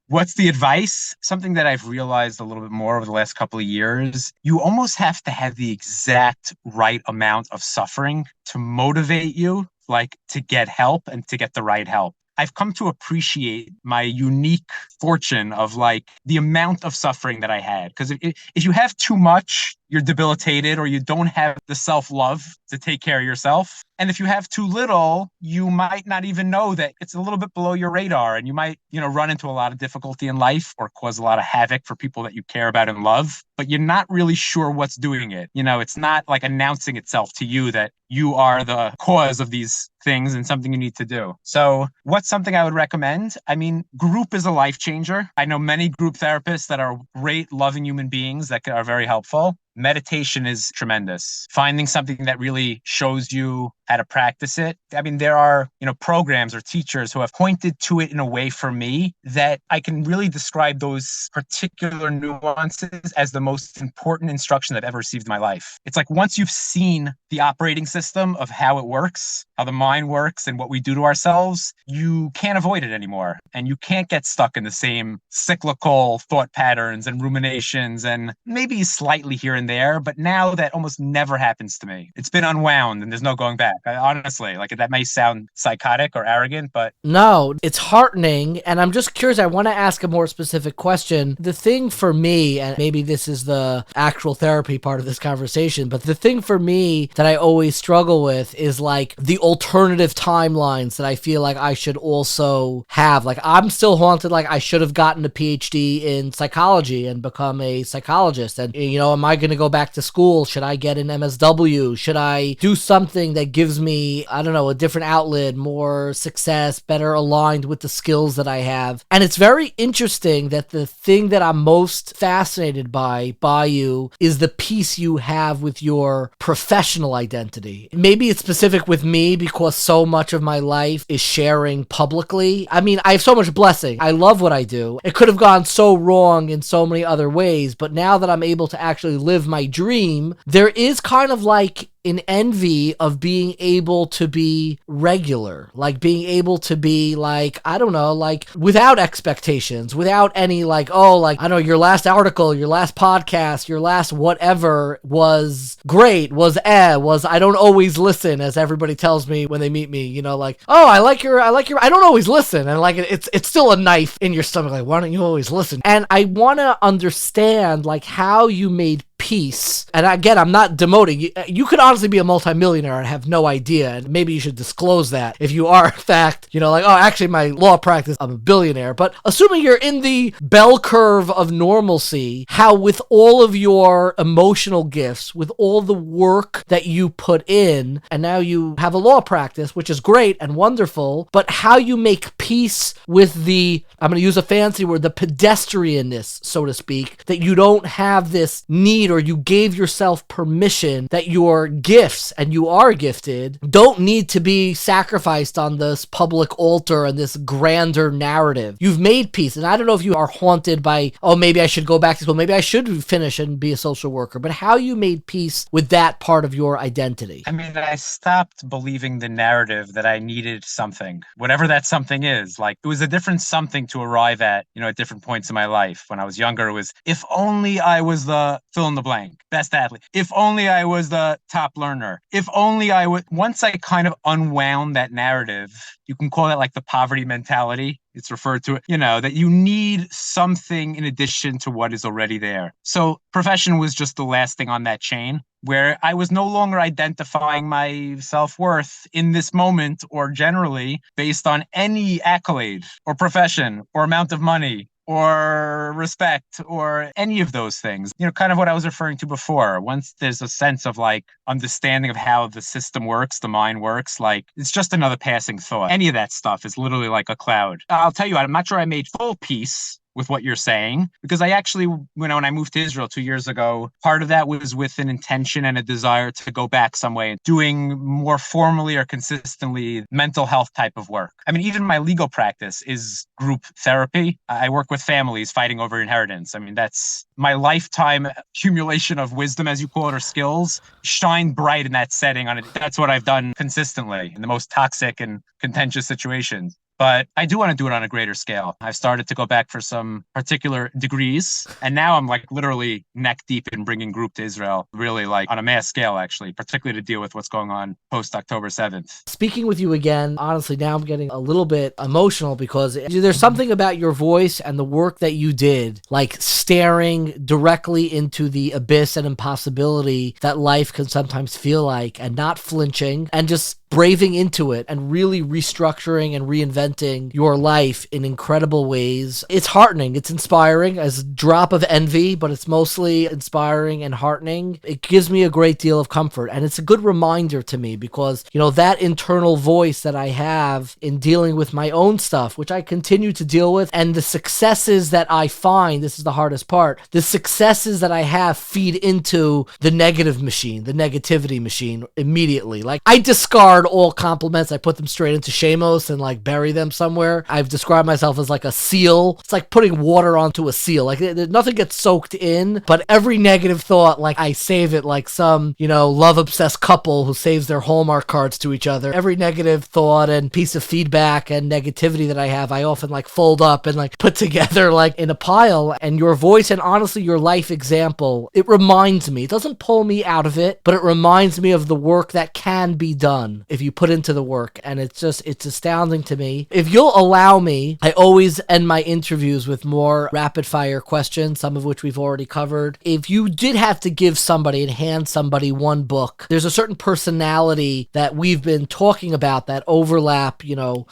what's the advice? Something that I've realized a little bit more over the last couple of years, you almost have to have the exact right amount of suffering to motivate you, like to get help and to get the right help. I've come to appreciate my unique fortune of like the amount of suffering that I had. Because if you have too much, you're debilitated or you don't have the self-love to take care of yourself. And if you have too little, you might not even know that it's a little bit below your radar and you might, run into a lot of difficulty in life or cause a lot of havoc for people that you care about and love, but you're not really sure what's doing it. It's not like announcing itself to you that you are the cause of these things and something you need to do. So what's something I would recommend? I mean, group is a life changer. I know many group therapists that are great, loving human beings that are very helpful. Meditation is tremendous. Finding something that really shows you how to practice it. I mean, there are, programs or teachers who have pointed to it in a way for me that I can really describe those particular nuances as the most important instruction I've ever received in my life. It's like once you've seen the operating system of how it works, how the mind works and what we do to ourselves, you can't avoid it anymore. And you can't get stuck in the same cyclical thought patterns and ruminations and maybe slightly here and there. But now that almost never happens to me. It's been unwound and there's no going back. Honestly, like that may sound psychotic or arrogant, but no, it's heartening. And I'm just curious, I want to ask a more specific question. The thing for me, and maybe this is the actual therapy part of this conversation, but the thing for me that I always struggle with is like the alternative timelines that I feel like I should also have. Like I'm still haunted, like I should have gotten a PhD in psychology and become a psychologist. And, am I going to go back to school? Should I get an MSW? Should I do something that gives me, I don't know, a different outlet, more success, better aligned with the skills that I have? And it's very interesting that the thing that I'm most fascinated by you is the piece you have with your professional identity. Maybe it's specific with me because so much of my life is sharing publicly. I mean, I have so much blessing. I love what I do. It could have gone so wrong in so many other ways, but now that I'm able to actually live my dream, there is kind of like an envy of being able to be regular, like being able to be like, I don't know, like without expectations, without any like, oh, like, I don't know, your last article, your last podcast, your last whatever was great, was I don't always listen, as everybody tells me when they meet me, like, oh, I like your, I don't always listen. And like, it's still a knife in your stomach. Like, why don't you always listen? And I want to understand like how you made peace. And again, I'm not demoting. You could honestly be a multimillionaire and have no idea. And maybe you should disclose that if you are, in fact, like, oh, actually, my law practice, I'm a billionaire. But assuming you're in the bell curve of normalcy, how with all of your emotional gifts, with all the work that you put in, and now you have a law practice, which is great and wonderful, but how you make peace with the, I'm going to use a fancy word, the pedestrianness, so to speak, that you don't have this need, or you gave yourself permission that your gifts, and you are gifted, don't need to be sacrificed on this public altar and this grander narrative. You've made peace. And I don't know if you are haunted by, oh, maybe I should go back to school, maybe I should finish and be a social worker, but how you made peace with that part of your identity. I mean, I stopped believing the narrative that I needed something, whatever that something is. Like, it was a different something to arrive at, at different points in my life. When I was younger, it was, if only I was the fill in the blank, best athlete. If only I was the top learner. If only I would. Once I kind of unwound that narrative, you can call that like the poverty mentality. It's referred to, that you need something in addition to what is already there. So profession was just the last thing on that chain, where I was no longer identifying my self-worth in this moment or generally based on any accolade or profession or amount of money or respect or any of those things. Kind of what I was referring to before. Once there's a sense of like understanding of how the system works, the mind works, like it's just another passing thought. Any of that stuff is literally like a cloud. I'll tell you, I'm not sure I made full peace with what you're saying, because I actually, when I moved to Israel 2 years ago, part of that was with an intention and a desire to go back some way, doing more formally or consistently mental health type of work. I mean, even my legal practice is group therapy. I work with families fighting over inheritance. I mean, that's my lifetime accumulation of wisdom, as you call it, or skills, shine bright in that setting. That's what I've done consistently in the most toxic and contentious situations. But I do want to do it on a greater scale. I've started to go back for some particular degrees. And now I'm like literally neck deep in bringing group to Israel, really like on a mass scale, actually, particularly to deal with what's going on post October 7th. Speaking with you again, honestly, now I'm getting a little bit emotional because there's something about your voice and the work that you did, like staring directly into the abyss and impossibility that life can sometimes feel like, and not flinching and just braving into it and really restructuring and reinventing your life in incredible ways. It's heartening. It's inspiring, as a drop of envy, but it's mostly inspiring and heartening. It gives me a great deal of comfort. And it's a good reminder to me because, that internal voice that I have in dealing with my own stuff, which I continue to deal with, and the successes that I find, this is the hardest part, the successes that I have feed into the negative machine, the negativity machine immediately. Like, I discard all compliments. I put them straight into Shamos and like bury them somewhere. I've described myself as like a seal. It's like putting water onto a seal. Like nothing gets soaked in, but every negative thought, like I save it like some, love obsessed couple who saves their Hallmark cards to each other. Every negative thought and piece of feedback and negativity that I have, I often like fold up and like put together like in a pile. And your voice and honestly your life example, it reminds me, it doesn't pull me out of it, but it reminds me of the work that can be done if you put into the work. And it's astounding to me. If you'll allow me, I always end my interviews with more rapid fire questions, some of which we've already covered. If you did have to give somebody and hand somebody one book, there's a certain personality that we've been talking about that overlap,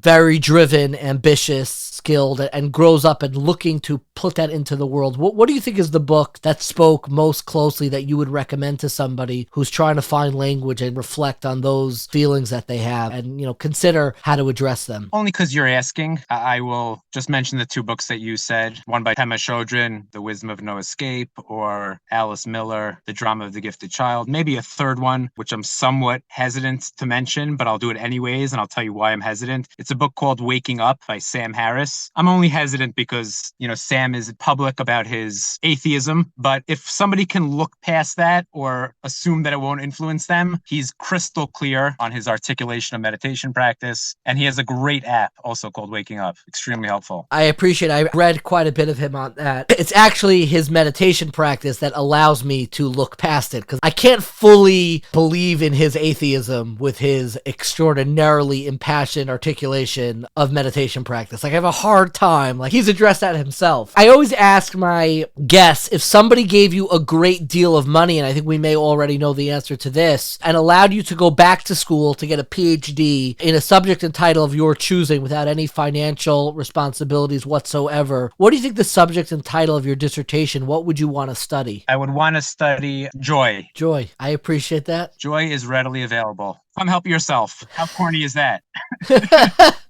very driven, ambitious, skilled, and grows up and looking to put that into the world. What do you think is the book that spoke most closely that you would recommend to somebody who's trying to find language and reflect on those feelings that they have and, consider how to address them? Only because you're asking, I will just mention the two books that you said. One by Pema Chodron, The Wisdom of No Escape, or Alice Miller, The Drama of the Gifted Child. Maybe a third one, which I'm somewhat hesitant to mention, but I'll do it anyways, and I'll tell you why I'm hesitant. It's a book called Waking Up by Sam Harris. I'm only hesitant because, Sam is public about his atheism, but if somebody can look past that or assume that it won't influence them, he's crystal clear on his articulation of meditation practice, and he has a great app also called Waking Up. Extremely helpful. I appreciate it. I read quite a bit of him on that. It's actually his meditation practice that allows me to look past it, because I can't fully believe in his atheism with his extraordinarily impassioned articulation of meditation practice. Like, I have a hard time. Like, he's addressed that himself. I always ask my guests, if somebody gave you a great deal of money, and I think we may already know the answer to this, and allowed you to go back to school to get a PhD in a subject and title of your choosing without any financial responsibilities whatsoever, what do you think the subject and title of your dissertation, what would you want to study? I would want to study joy. Joy. I appreciate that. Joy is readily available. Come help yourself. How corny is that?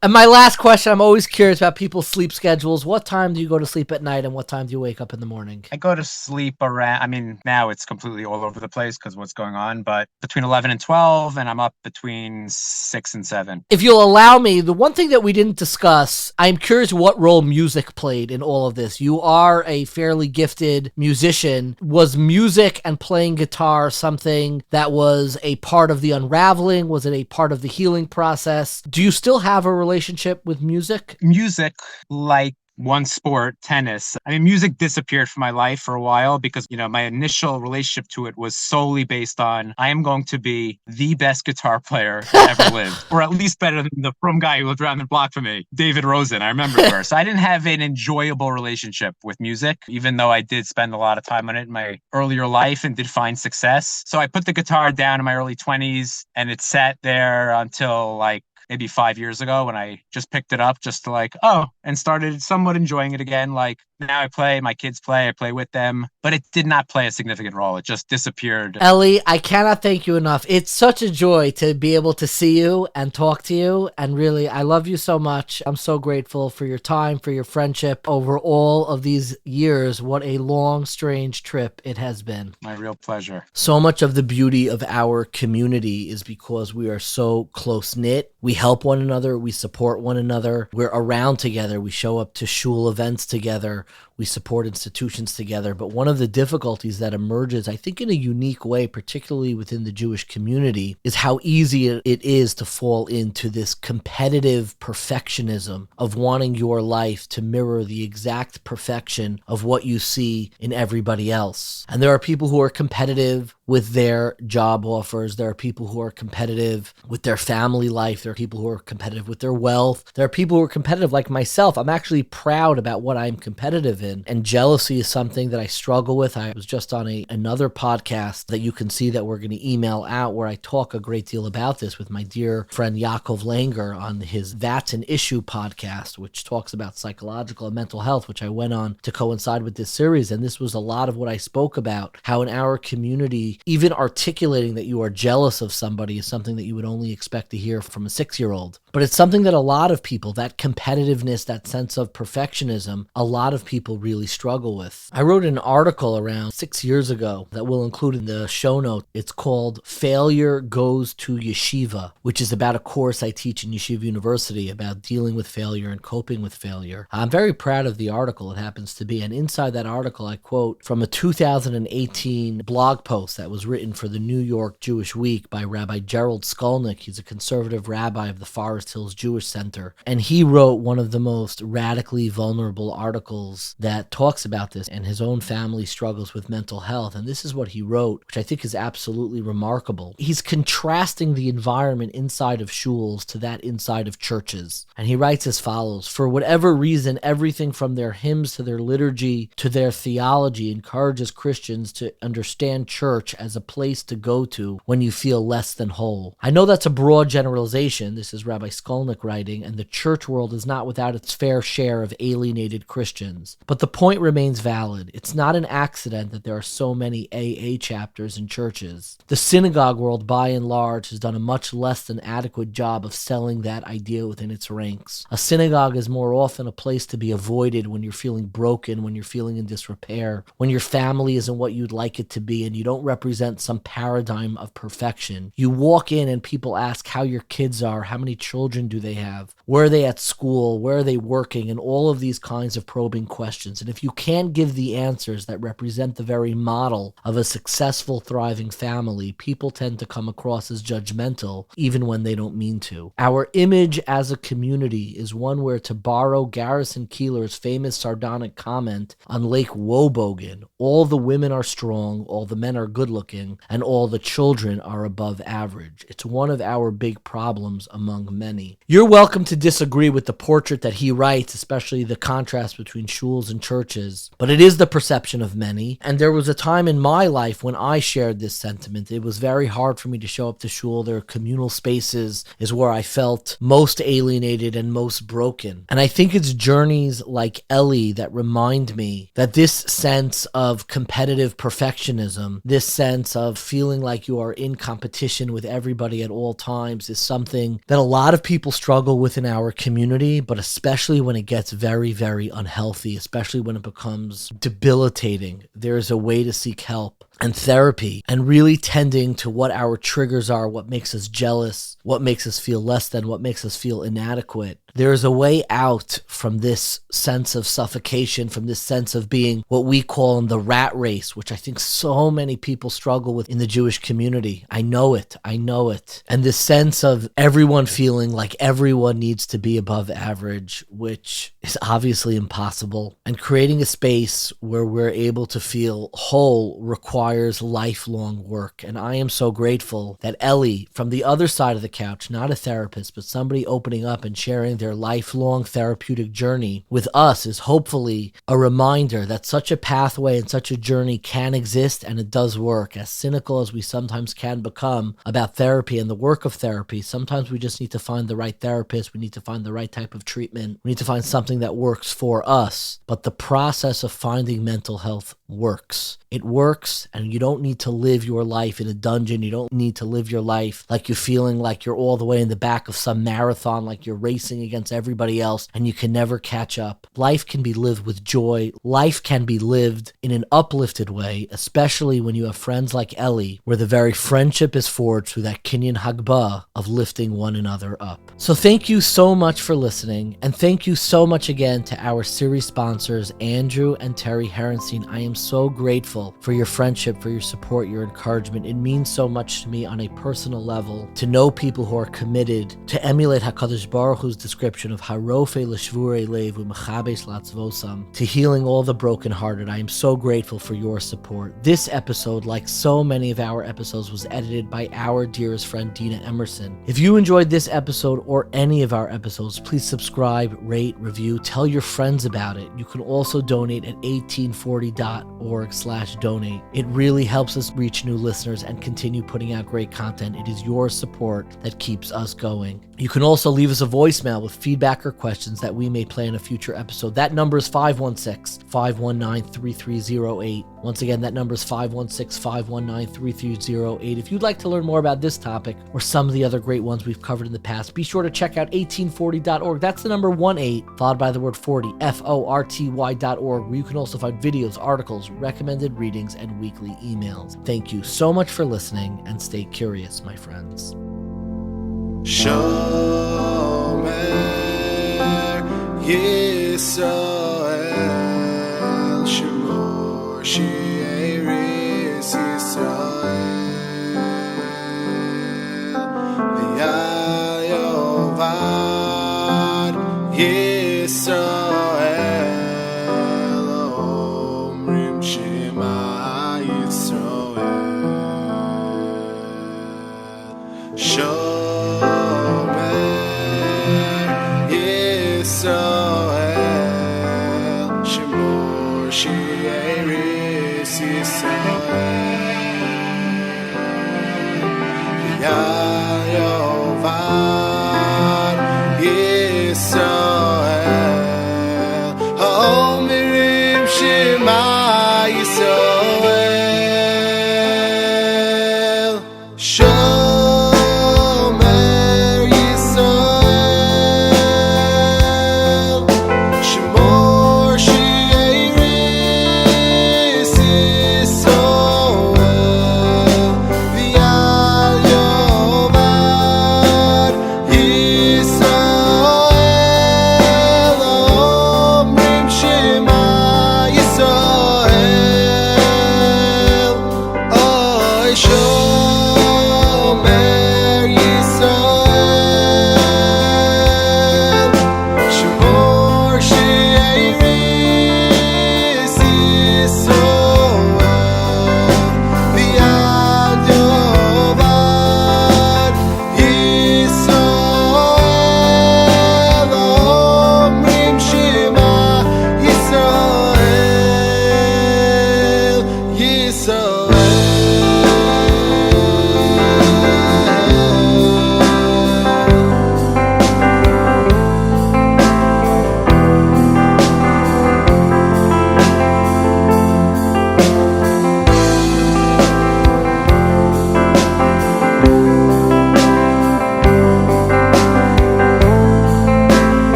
And my last question, I'm always curious about people's sleep schedules. What time do you go to sleep at night and what time do you wake up in the morning? I go to sleep around, now it's completely all over the place because what's going on, but between 11 and 12, and I'm up between 6 and 7. If you'll allow me, the one thing that we didn't discuss, I'm curious what role music played in all of this. You are a fairly gifted musician. Was music and playing guitar something that was a part of the unraveling? Was it a part of the healing process? Do you still have a relationship with music? Music, like one sport, tennis. Music disappeared from my life for a while because, my initial relationship to it was solely based on I am going to be the best guitar player that ever lived, or at least better than the frum guy who lived around the block from me, David Rosen. I remember her. So I didn't have an enjoyable relationship with music, even though I did spend a lot of time on it in my earlier life and did find success. So I put the guitar down in my early 20s and it sat there until maybe 5 years ago when I just picked it up just to and started somewhat enjoying it again. Now I play, my kids play, I play with them, but it did not play a significant role. It just disappeared. Elie, I cannot thank you enough. It's such a joy to be able to see you and talk to you. And really, I love you so much. I'm so grateful for your time, for your friendship over all of these years. What a long, strange trip it has been. My real pleasure. So much of the beauty of our community is because we are so close-knit. We help one another. We support one another. We're around together. We show up to shul events together. We support institutions together. But one of the difficulties that emerges, I think in a unique way, particularly within the Jewish community, is how easy it is to fall into this competitive perfectionism of wanting your life to mirror the exact perfection of what you see in everybody else. And there are people who are competitive with their job offers. There are people who are competitive with their family life. There are people who are competitive with their wealth. There are people who are competitive like myself. I'm actually proud about what I'm competitive in. And jealousy is something that I struggle with. I was just on another podcast that you can see that we're going to email out where I talk a great deal about this with my dear friend Yaakov Langer on his That's an Issue podcast, which talks about psychological and mental health, which I went on to coincide with this series. And this was a lot of what I spoke about, how in our community, even articulating that you are jealous of somebody is something that you would only expect to hear from a 6-year-old. But it's something that a lot of people, that competitiveness, that sense of perfectionism, a lot of people really struggle with. I wrote an article around 6 years ago that we'll include in the show notes. It's called Failure Goes to Yeshiva, which is about a course I teach in Yeshiva University about dealing with failure and coping with failure. I'm very proud of the article, it happens to be. And inside that article, I quote from a 2018 blog post that was written for the New York Jewish Week by Rabbi Gerald Skolnick. He's a conservative rabbi of the Forest Hills Jewish Center. And he wrote one of the most radically vulnerable articles that talks about this and his own family struggles with mental health. And this is what he wrote, which I think is absolutely remarkable. He's contrasting the environment inside of shuls to that inside of churches. And he writes as follows: for whatever reason, everything from their hymns to their liturgy to their theology encourages Christians to understand church as a place to go to when you feel less than whole. I know that's a broad generalization. This is Rabbi Skolnick writing, and the church world is not without its fair share of alienated Christians. But the point remains valid. It's not an accident that there are so many AA chapters in churches. The synagogue world, by and large, has done a much less than adequate job of selling that idea within its ranks. A synagogue is more often a place to be avoided when you're feeling broken, when you're feeling in disrepair, when your family isn't what you'd like it to be, and you don't represent some paradigm of perfection. You walk in and people ask how your kids are, how many children do they have, where are they at school, where are they working, and all of these kinds of probing questions. And if you can't give the answers that represent the very model of a successful, thriving family, people tend to come across as judgmental, even when they don't mean to. Our image as a community is one where, to borrow Garrison Keillor's famous sardonic comment on Lake Wobogan, all the women are strong, all the men are good looking, and all the children are above average. It's one of our big problems among many. You're welcome to disagree with the portrait that he writes, especially the contrast between shuls and churches, but it is the perception of many. And there was a time in my life when I shared this sentiment. It was very hard for me to show up to shul. Their communal spaces is where I felt most alienated and most broken. And I think it's journeys like Elie that remind me that this sense of competitive perfectionism, this sense of feeling like you are in competition with everybody at all times is something that a lot of people struggle with in our community, but especially when it gets very, very unhealthy, especially when it becomes debilitating. There is a way to seek help and therapy and really tending to what our triggers are, what makes us jealous, what makes us feel less than, what makes us feel inadequate. There is a way out from this sense of suffocation, from this sense of being what we call in the rat race, which I think so many people struggle with in the Jewish community. I know it. And this sense of everyone feeling like everyone needs to be above average, which is obviously impossible. And creating a space where we're able to feel whole requires lifelong work. And I am so grateful that Elie, from the other side of the couch, not a therapist, but somebody opening up and sharing their lifelong therapeutic journey with us, is hopefully a reminder that such a pathway and such a journey can exist, and it does work. As cynical as we sometimes can become about therapy and the work of therapy, sometimes we just need to find the right therapist. We need to find the right type of treatment. We need to find something that works for us. But the process of finding mental health works. It works, and you don't need to live your life in a dungeon. You don't need to live your life like you're feeling like you're all the way in the back of some marathon, like you're racing against everybody else and you can never catch up. Life can be lived with joy. Life can be lived in an uplifted way, especially when you have friends like Elie, where the very friendship is forged through that Kinyan Hagbah of lifting one another up. So thank you so much for listening, and thank you so much again to our series sponsors, Andrew and Terry Herenstein. I am so grateful for your friendship, for your support, your encouragement. It means so much to me on a personal level to know people who are committed to emulate HaKadosh Baruch Hu's description of Harofe l'shvurei lev u'mechabesh la'atzvosam, to healing all the brokenhearted. I am so grateful for your support. This episode, like so many of our episodes, was edited by our dearest friend Dina Emerson. If you enjoyed this episode or any of our episodes, please subscribe, rate, review, tell your friends about it. You can also donate at 1840.org/donate. It really helps us reach new listeners and continue putting out great content. It is your support that keeps us going. You can also leave us a voicemail with feedback or questions that we may play in a future episode. That number is 516-519-3308. Once again, that number is 516-519-3308. If you'd like to learn more about this topic or some of the other great ones we've covered in the past, be sure to check out 1840.org. That's the number 18, followed by the word 40, FORTY.org, where you can also find videos, articles, recommended readings, and weekly emails. Thank you so much for listening, and stay curious, my friends. Shomer Yisrael